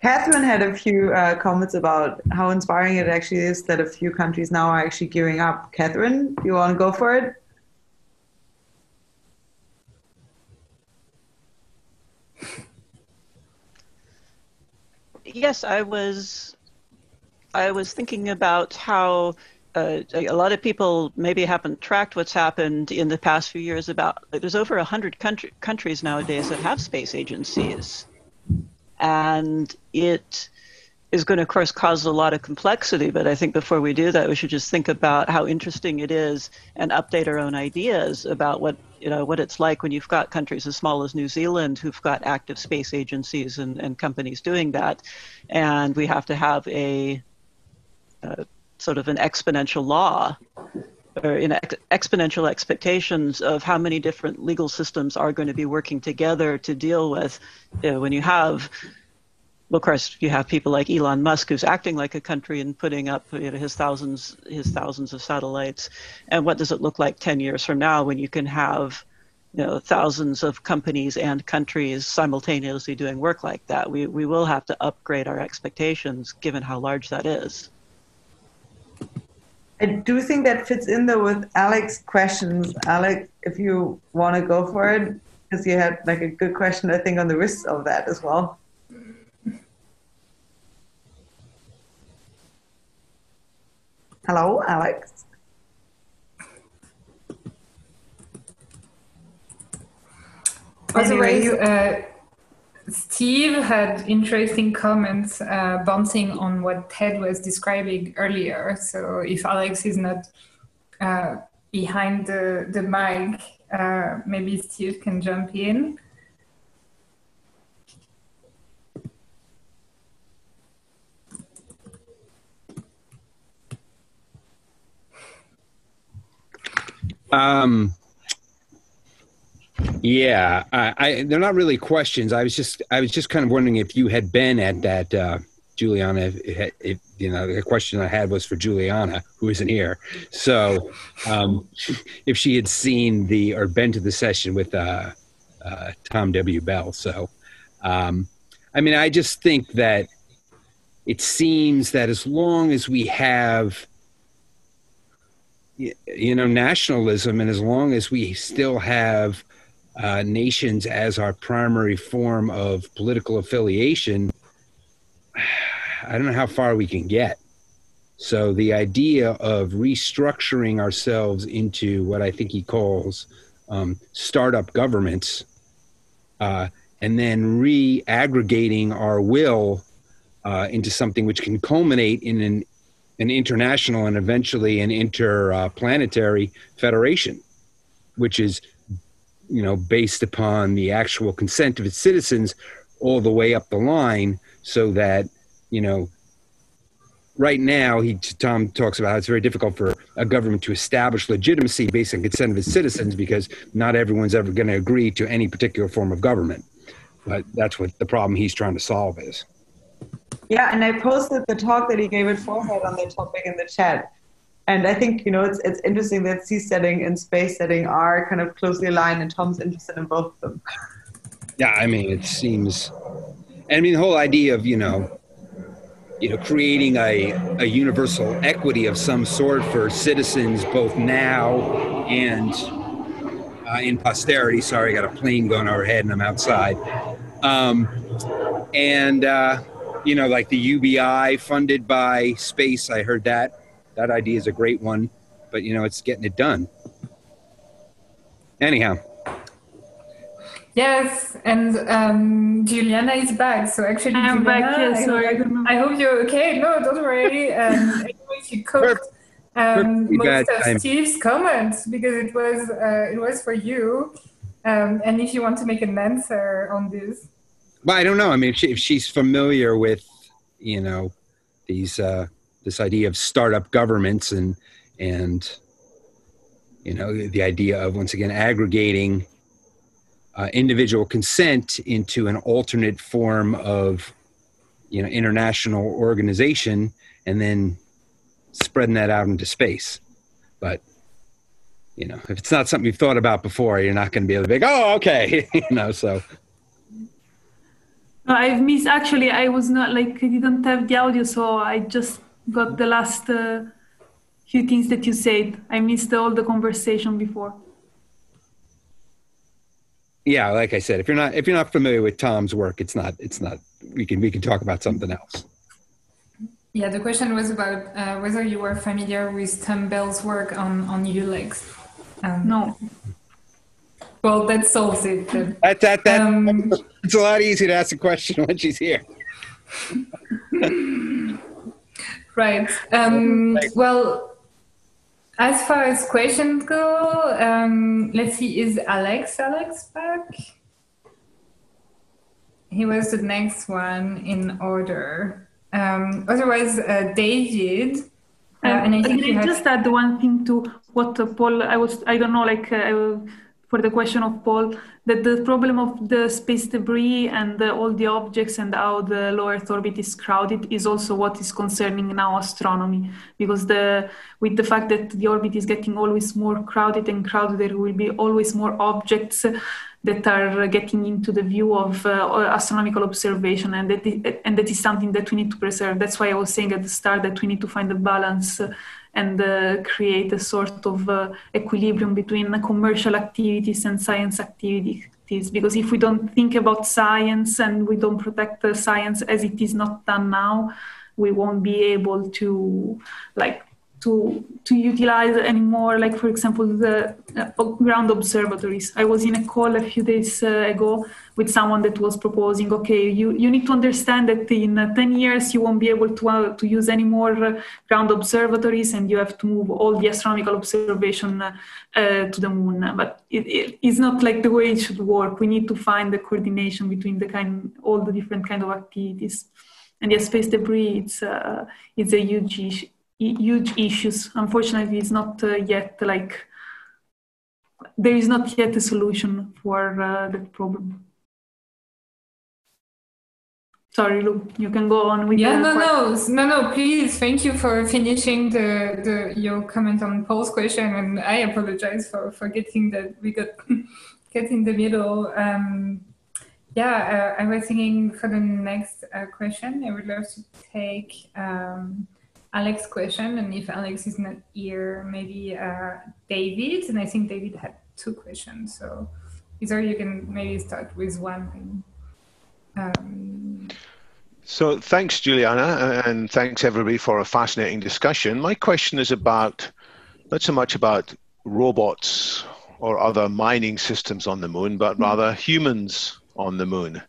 Catherine had a few comments about how inspiring it actually is that a few countries now are actually gearing up. Catherine, do you want to go for it? yes, I was thinking about how a lot of people maybe haven't tracked what's happened in the past few years. About there's over 100 countries nowadays that have space agencies, and it is going to, of course, cause a lot of complexity. But I think before we do that, we should just think about how interesting it is and update our own ideas about what it's like when you've got countries as small as New Zealand who've got active space agencies and companies doing that, and we have to have a sort of an exponential law or exponential expectations of how many different legal systems are going to be working together to deal with when you have, well, of course, you have people like Elon Musk who's acting like a country and putting up his thousands of satellites. And what does it look like 10 years from now when you can have thousands of companies and countries simultaneously doing work like that? We will have to upgrade our expectations given how large that is. I do think that fits in though with Alex's questions. Alex, if you want to go for it, because you had like a good question, I think, on the risks of that as well. Hello, Alex. Otherwise, Steve had interesting comments bouncing on what Ted was describing earlier. So if Alex is not behind the mic, maybe Steve can jump in. Yeah, they're not really questions. I was just kind of wondering if you had been at that, Giuliana. If the question I had was for Giuliana, who isn't here. So, if she had seen or been to the session with Tom W. Bell. So, I just think that it seems that as long as we have nationalism, and as long as we still have nations as our primary form of political affiliation, I don't know how far we can get. So the idea of restructuring ourselves into what I think he calls startup governments, and then re-aggregating our will into something which can culminate in an international and eventually an interplanetary federation, which is based upon the actual consent of its citizens all the way up the line, so that, right now, Tom talks about how it's very difficult for a government to establish legitimacy based on consent of its citizens, because not everyone's ever going to agree to any particular form of government. But that's what the problem he's trying to solve is. Yeah, and I posted the talk that he gave at Foresight on the topic in the chat. And I think, it's interesting that sea setting and space setting are kind of closely aligned, and Tom's interested in both of them. Yeah, it seems, the whole idea of, creating a universal equity of some sort for citizens, both now and in posterity. Sorry, I got a plane going overhead and I'm outside. Like the UBI funded by space, I heard that idea is a great one, but it's getting it done. Anyhow. Yes, and Giuliana is back. So actually, I'm Giuliana, back. Yes, sorry. I hope you're okay. No, don't worry. Anyway, you cooked most of Steve's comments because it was for you. And if you want to make an answer on this. Well, I don't know. If she's familiar with, these this idea of startup governments and the idea of, once again, aggregating individual consent into an alternate form of, international organization, and then spreading that out into space. But, if it's not something you've thought about before, you're not going to be able to be like, oh, okay, so. No, I've missed, actually, I was not, I didn't have the audio, so I just got the last few things that you said. I missed all the conversation before. Yeah, like I said, if you're not familiar with Tom's work, it's not. We can talk about something else. Yeah, the question was about whether you were familiar with Tom Bell's work on ULEX. No. Well, that solves it. It's a lot easier to ask a question when she's here. Right. Well, as far as questions go, let's see, is Alex back? He was the next one in order. Otherwise, David. And I think I just add one thing to what Paul, for the question of Paul, that the problem of the space debris and all the objects and how the low Earth orbit is crowded is also what is concerning now astronomy, because with the fact that the orbit is getting always more crowded, there will be always more objects that are getting into the view of astronomical observation, and that is something that we need to preserve. That's why I was saying at the start that we need to find a balance and create a sort of equilibrium between commercial activities and science activities. Because if we don't think about science and we don't protect the science as it is not done now, we won't be able to utilize anymore, like for example the ground observatories. I was in a call a few days ago with someone that was proposing, okay, you need to understand that in 10 years you won't be able to use any more ground observatories, and you have to move all the astronomical observation to the moon. But it's not like the way it should work. We need to find the coordination between all the different kind of activities. And yes, space debris, it's a huge issues. Unfortunately, it's not yet there is not yet a solution for that problem. Sorry, Lou, you can go on with no, please. Thank you for finishing your comment on Paul's question, and I apologize for forgetting that we got in the middle. I was thinking for the next question, I would love to take Alex's question, and if Alex is not here, maybe David, and I think David had two questions, so either you can maybe start with one. So thanks, Giuliana, and thanks everybody for a fascinating discussion. My question is not so much about robots or other mining systems on the moon, but rather humans on the moon.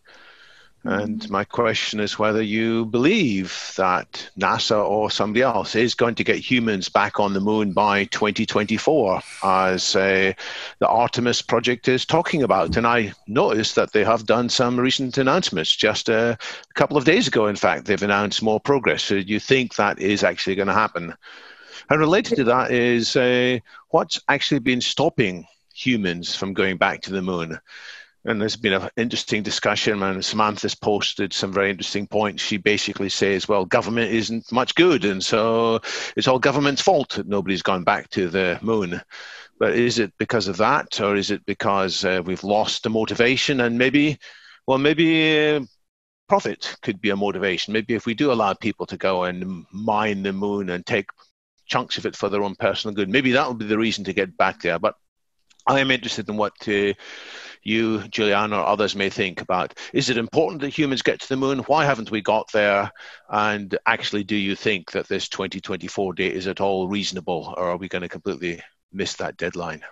And my question is whether you believe that NASA or somebody else is going to get humans back on the moon by 2024, as the Artemis project is talking about. And I noticed that they have done some recent announcements. Just a couple of days ago, in fact, they've announced more progress. So do you think that is actually going to happen? And related to that is what's actually been stopping humans from going back to the moon? And there's been an interesting discussion, and Samantha's posted some very interesting points. She basically says, well, government isn't much good, and so it's all government's fault that nobody's gone back to the moon. But is it because of that, or is it because we've lost the motivation? And maybe profit could be a motivation. Maybe if we do allow people to go and mine the moon and take chunks of it for their own personal good, maybe that would be the reason to get back there. But I am interested in what you, Giuliana, or others may think about. Is it important that humans get to the moon? Why haven't we got there? And actually, do you think that this 2024 date is at all reasonable, or are we going to completely miss that deadline?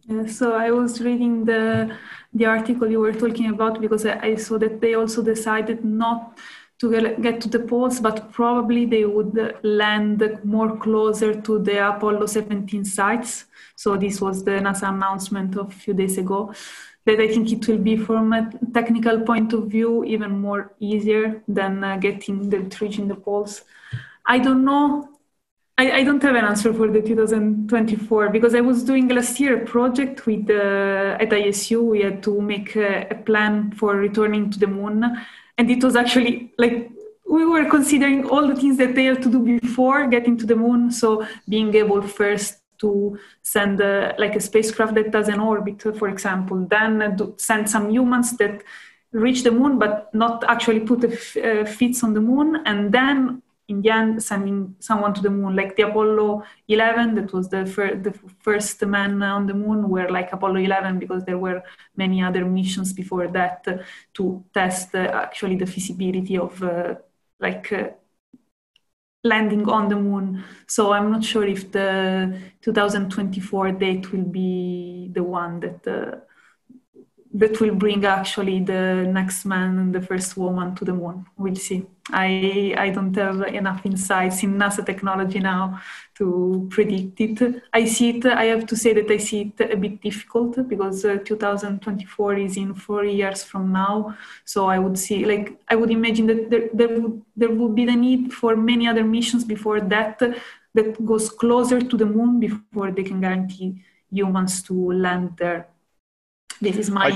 Yeah, so I was reading the article you were talking about, because I saw that they also decided not to get to the poles, but probably they would land more closer to the Apollo 17 sites. So this was the NASA announcement of a few days ago, that I think it will be, from a technical point of view, even more easier than reaching the poles. I don't know. I don't have an answer for the 2024, because I was doing last year a project with at ISU. We had to make a plan for returning to the moon, and it was actually like we were considering all the things that they had to do before getting to the moon. So being able first to send a spacecraft that does an orbit, for example, then send some humans that reach the moon but not actually put feet on the moon, and then in the end sending someone to the moon, like the Apollo 11, that was the first man on the moon, were like Apollo 11 because there were many other missions before that to test actually the feasibility of landing on the moon. So I'm not sure if the 2024 date will be the one that will bring actually the next man and the first woman to the moon. We'll see. I don't have enough insights in NASA technology now to predict it. I have to say that I see it a bit difficult because 2024 is in 4 years from now. So I would imagine that there would be the need for many other missions before that goes closer to the moon before they can guarantee humans to land there. This is my...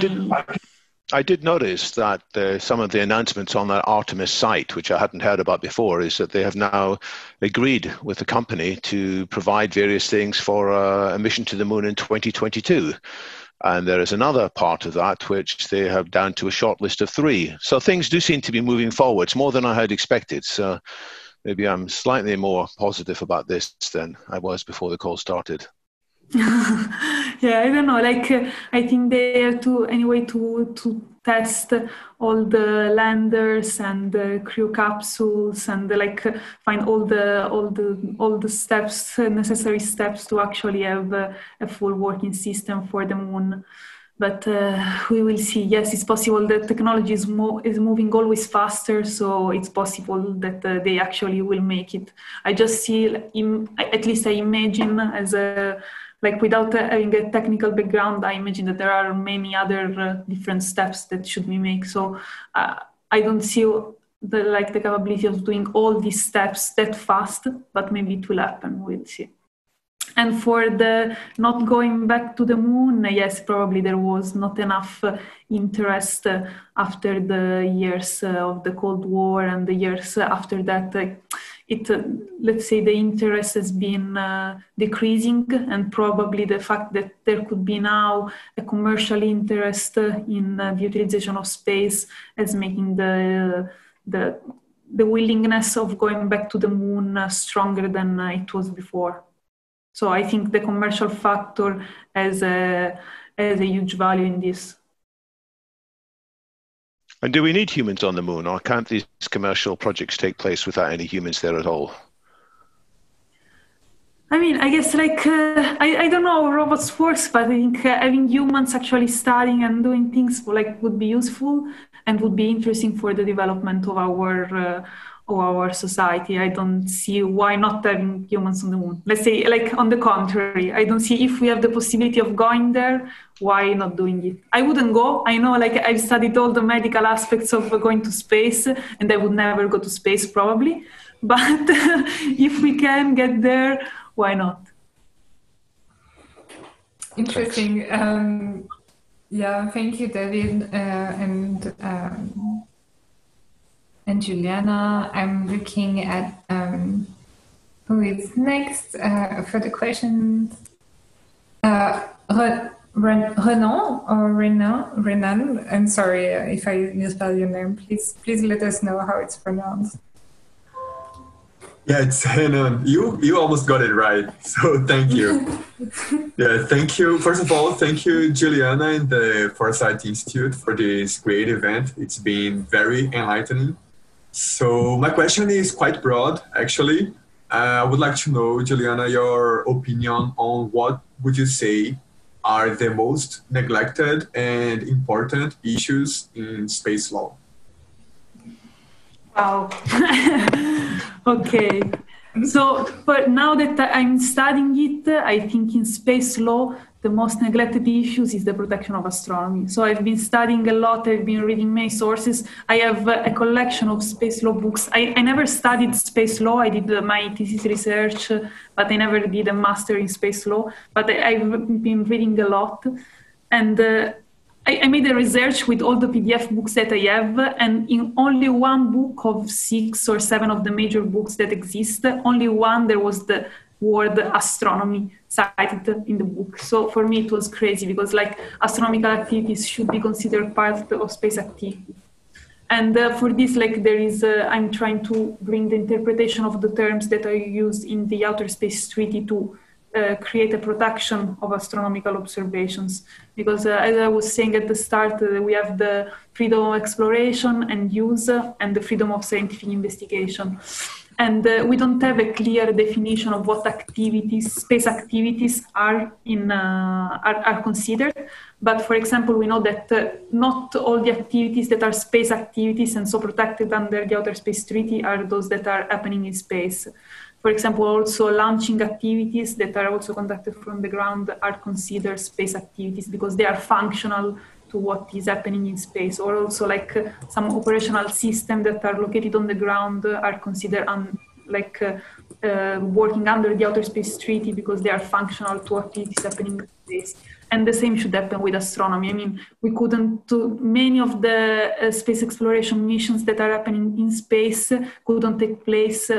I did notice that some of the announcements on that Artemis site, which I hadn't heard about before, is that they have now agreed with the company to provide various things for a mission to the moon in 2022. And there is another part of that which they have down to a short list of 3. So things do seem to be moving forwards more than I had expected. So maybe I'm slightly more positive about this than I was before the call started. Yeah, I don't know. I think they have to test all the landers and the crew capsules and find all the steps, necessary steps to actually have a full working system for the moon. But we will see. Yes, it's possible that technology is moving always faster, so it's possible that they actually will make it. I just see, at least I imagine as a without having a technical background, I imagine that there are many other different steps that should be made. So I don't see the capability of doing all these steps that fast, but maybe it will happen. We'll see. And for the not going back to the moon, yes, probably there was not enough interest after the years of the Cold War and the years after that. Let's say the interest has been decreasing, and probably the fact that there could be now a commercial interest in the utilization of space is making the willingness of going back to the moon stronger than it was before. So I think the commercial factor has a huge value in this. And do we need humans on the moon, or can't these commercial projects take place without any humans there at all? I mean, I guess I don't know how robots works, but I think having humans actually studying and doing things would be useful and would be interesting for the development of our society. I don't see why not having humans on the moon. Let's say, on the contrary, I don't see if we have the possibility of going there, why not doing it? I wouldn't go. I know, I've studied all the medical aspects of going to space, and I would never go to space probably. But if we can get there, why not? Interesting. Yeah, thank you, David, and Giuliana. I'm looking at who is next for the questions. Renan. I'm sorry if I misspell your name. Please let us know how it's pronounced. Yeah, it's Renan. You almost got it right. So thank you. Yeah, thank you. First of all, thank you, Giuliana and the Foresight Institute for this great event. It's been very enlightening. So my question is quite broad, actually. I would like to know, Giuliana, your opinion on what would you say are the most neglected and important issues in space law? Wow. Okay. So, but now that I'm studying it, I think in space law, the most neglected issues is the protection of astronomy. So I've been studying a lot, I've been reading many sources. I have a collection of space law books. I never studied space law. I did my thesis research, but I never did a master in space law. But I've been reading a lot. And I made a research with all the PDF books that I have, and in only one book of 6 or 7 of the major books that exist, only one there was the word astronomy cited in the book. So for me it was crazy because astronomical activities should be considered part of space activity. And for this, like there is, I'm trying to bring the interpretation of the terms that are used in the Outer Space Treaty to create a protection of astronomical observations. Because as I was saying at the start, we have the freedom of exploration and use and the freedom of scientific investigation. And we don't have a clear definition of what activities, space activities are considered. But for example, we know that not all the activities that are space activities and so protected under the Outer Space Treaty are those that are happening in space. For example, also launching activities that are also conducted from the ground are considered space activities because they are functional to what is happening in space, or also like some operational systems that are located on the ground are considered working under the Outer Space Treaty because they are functional to activities happening in space. And the same should happen with astronomy. I mean, we couldn't do many of the space exploration missions that are happening in space couldn't take place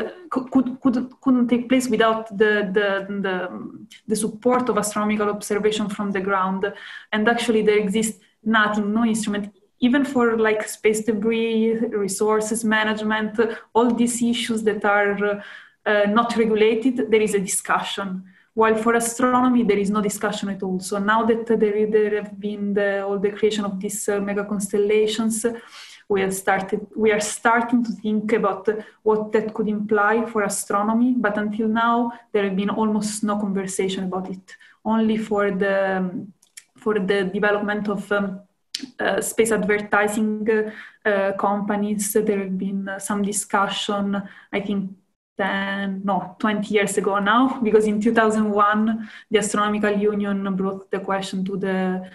without the support of astronomical observation from the ground. And actually, there exists nothing, no instrument, even for like space debris, resources management, all these issues that are not regulated, there is a discussion. While for astronomy, there is no discussion at all. So now that there have been all the creation of these mega constellations, we are starting to think about what that could imply for astronomy. But until now, there have been almost no conversation about it. Only for the development of space advertising companies, there have been some discussion, I think, 20 years ago now, because in 2001, the Astronomical Union brought the question to the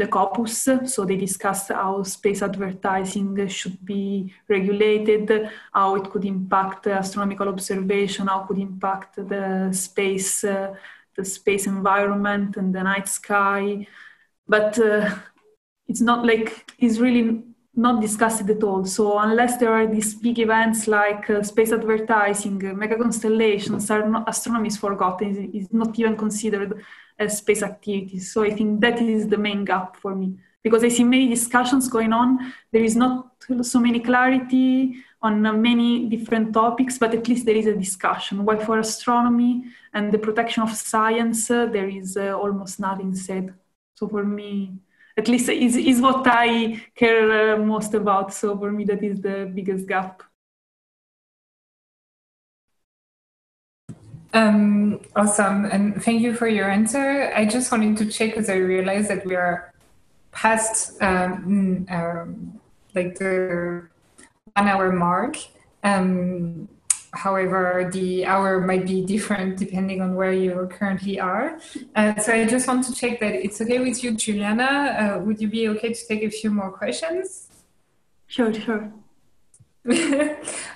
Copus. So they discussed how space advertising should be regulated, how it could impact astronomical observation, how it could impact the space environment and the night sky. But it's not like, it's really not discussed at all. So unless there are these big events like space advertising, mega constellations, astronomy is forgotten, is not even considered as space activities. So I think that is the main gap for me, because I see many discussions going on. There is not so many clarity on many different topics, but at least there is a discussion. While for astronomy and the protection of science, there is almost nothing said. So for me, at least is what I care most about. So for me, that is the biggest gap. Awesome, and thank you for your answer. I just wanted to check because I realized that we are past like the 1 hour mark. However, the hour might be different depending on where you currently are. So I just want to check that it's okay with you, Giuliana. Would you be okay to take a few more questions? Sure.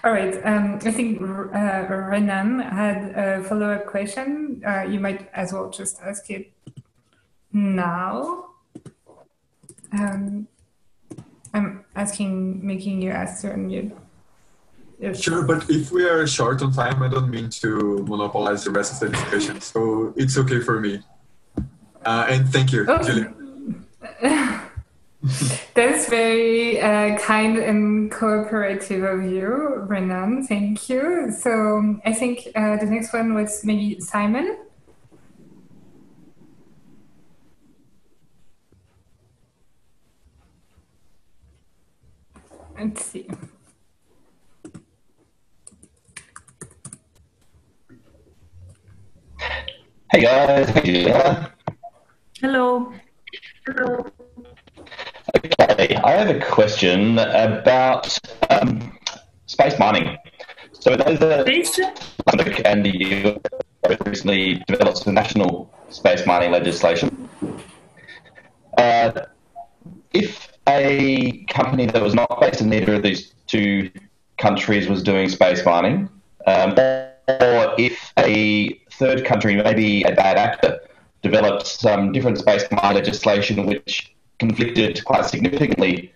All right. I think Renan had a follow-up question. You might as well just ask it now. I'm making you answer on mute. Yes. Sure, but if we are short on time, I don't mean to monopolize the rest of the discussion, so it's okay for me. And thank you, Julia. That's very kind and cooperative of you, Renan. Thank you. So I think the next one was maybe Simon. Let's see. Hey guys, hey Giuliana. Hello. Okay, I have a question about space mining. So those and the US recently developed some national space mining legislation. If a company that was not based in either of these two countries was doing space mining, or if a third country, maybe a bad actor, developed some different space mining legislation which conflicted quite significantly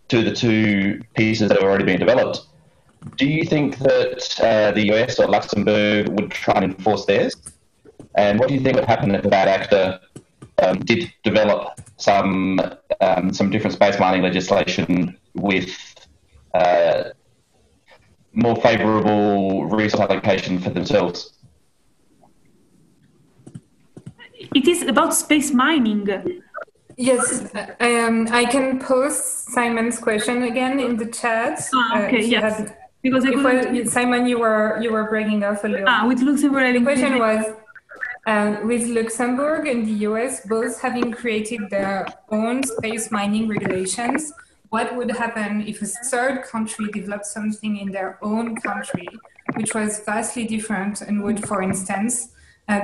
to the two pieces that have already been developed, do you think that the US or Luxembourg would try and enforce theirs? And what do you think would happen if a bad actor did develop some different space mining legislation with more favourable resource allocation for themselves? It is about space mining. Yes, I can post Simon's question again in the chat. Okay, yes. Because Simon, you were breaking off a little. With Luxembourg, the question was, with Luxembourg and the US both having created their own space mining regulations, what would happen if a third country developed something in their own country, which was vastly different and would, for instance,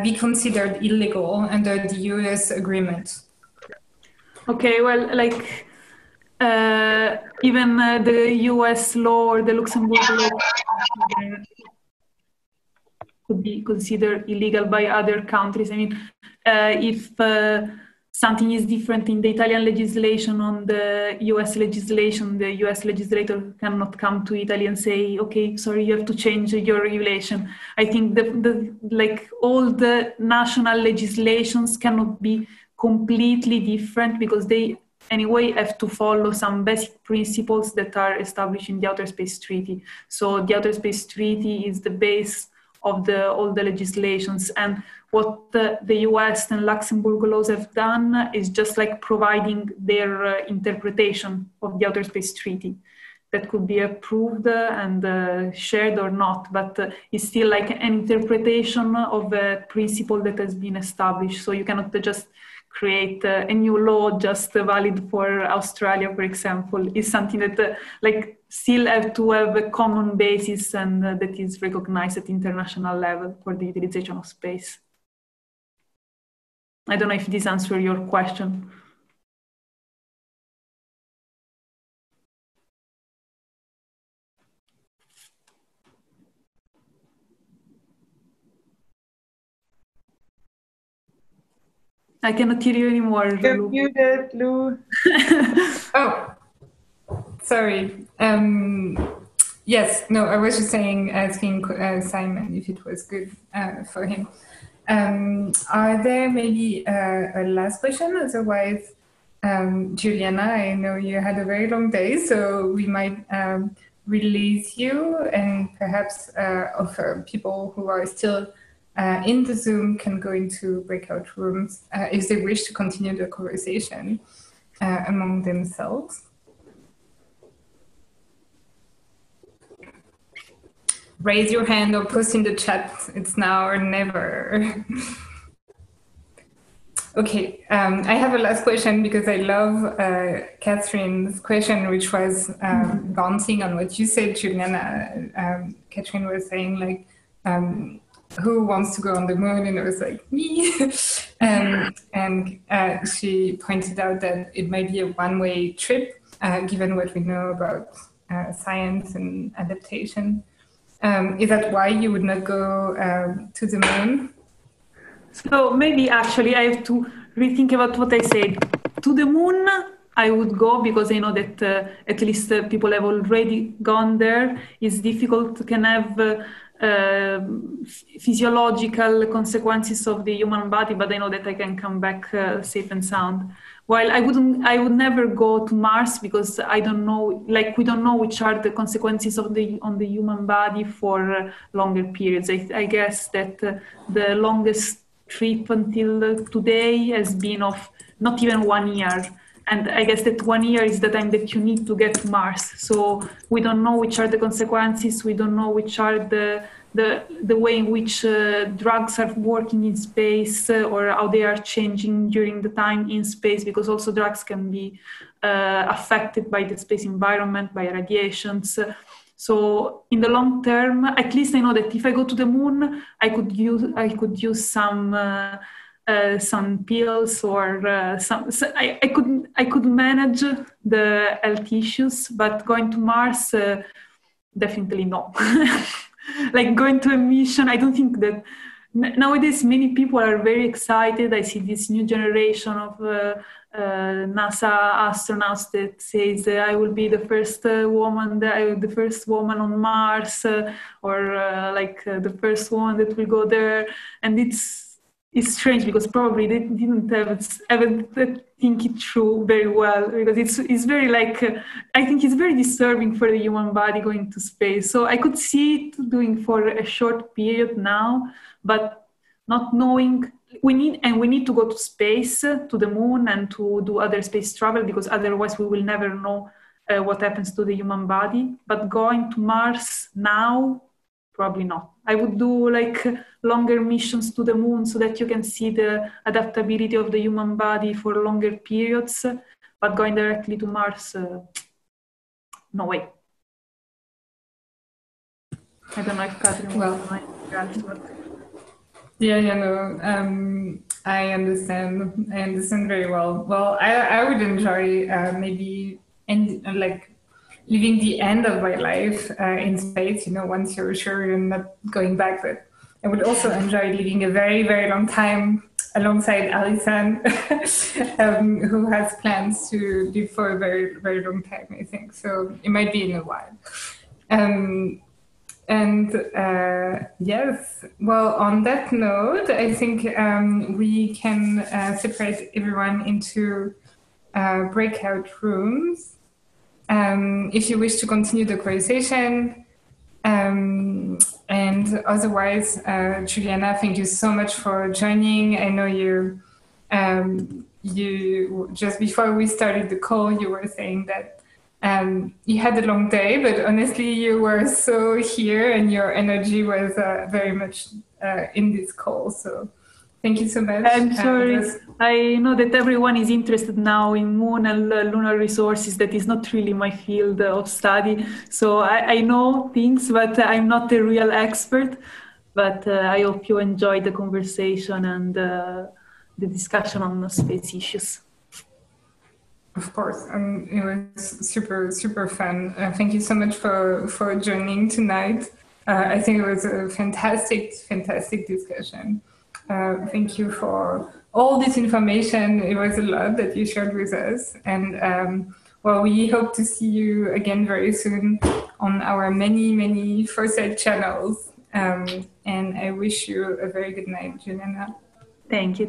be considered illegal under the US agreement? Okay, well, like even the US law or the Luxembourg law could be considered illegal by other countries. I mean, if something is different in the Italian legislation on the US legislation, the US legislator cannot come to Italy and say, okay, sorry, you have to change your regulation. I think like all the national legislations cannot be completely different because they anyway have to follow some basic principles that are established in the Outer Space Treaty. So the Outer Space Treaty is the base of all the legislations, and what the US and Luxembourg laws have done is just like providing their interpretation of the Outer Space Treaty that could be approved and shared or not, but it's still like an interpretation of a principle that has been established. So you cannot just create a new law just valid for Australia, for example. It's something that like still have to have a common basis and that is recognized at international level for the utilization of space. I don't know if this answers your question. I cannot hear you anymore. You're muted, Lou. Oh, sorry. Yes, no, I was just asking Simon if it was good for him. Are there maybe a last question? Otherwise, Giuliana, I know you had a very long day, so we might release you and perhaps offer people who are still in the Zoom can go into breakout rooms if they wish to continue the conversation among themselves. Raise your hand or post in the chat. It's now or never. Okay, I have a last question because I love Catherine's question, which was bouncing on what you said, Giuliana. Catherine was saying like, who wants to go on the moon? And it was like, me. And she pointed out that it might be a one-way trip, given what we know about science and adaptation. Is that why you would not go to the moon? So maybe actually I have to rethink about what I said. To the moon, I would go because I know that at least people have already gone there. It's difficult, can have physiological consequences of the human body, but I know that I can come back safe and sound. While I would never go to Mars because I don't know, like we don't know which are the consequences on the human body for longer periods. I guess that the longest trip until today has been of not even 1 year. And I guess that 1 year is the time that you need to get to Mars. So we don't know which are the consequences. We don't know which are the way in which drugs are working in space or how they are changing during the time in space, because also drugs can be affected by the space environment, by radiations. So in the long term, at least I know that if I go to the moon, I could use some pills or I could manage the health issues, but going to Mars, definitely no. Like going to a mission, I don't think that nowadays many people are very excited. I see this new generation of NASA astronauts that says I will be the first woman, the first woman on Mars, or the first one that will go there. And it's it's strange because probably they didn't ever think it through very well, because it's very like I think it's very disturbing for the human body going to space. So I could see it doing for a short period now, but not knowing we need to go to space, to the moon, and to do other space travel, because otherwise we will never know what happens to the human body. But going to Mars now, probably not. I would do like longer missions to the moon so that you can see the adaptability of the human body for longer periods. But going directly to Mars, no way. I don't know if Catherine I understand very well. Well, I would enjoy maybe living the end of my life in space, once you're sure you're not going back. But I would also enjoy living a very, very long time alongside Alison, who has plans to live for a very, very long time, I think. So it might be in a while. Yes, well, on that note, I think we can separate everyone into breakout rooms. If you wish to continue the conversation. And otherwise, Giuliana, thank you so much for joining. I know you just before we started the call, you were saying that you had a long day, but honestly, you were so here and your energy was very much in this call. So thank you so much. I'm sorry. I know that everyone is interested now in moon and lunar resources. That is not really my field of study. So I know things, but I'm not a real expert. But I hope you enjoyed the conversation and the discussion on space issues. Of course, it was super, super fun. Thank you so much for joining tonight. I think it was a fantastic, fantastic discussion. Thank you for all this information. It was a lot that you shared with us. And well, we hope to see you again very soon on our many, many Foresight channels. And I wish you a very good night, Giuliana. Thank you.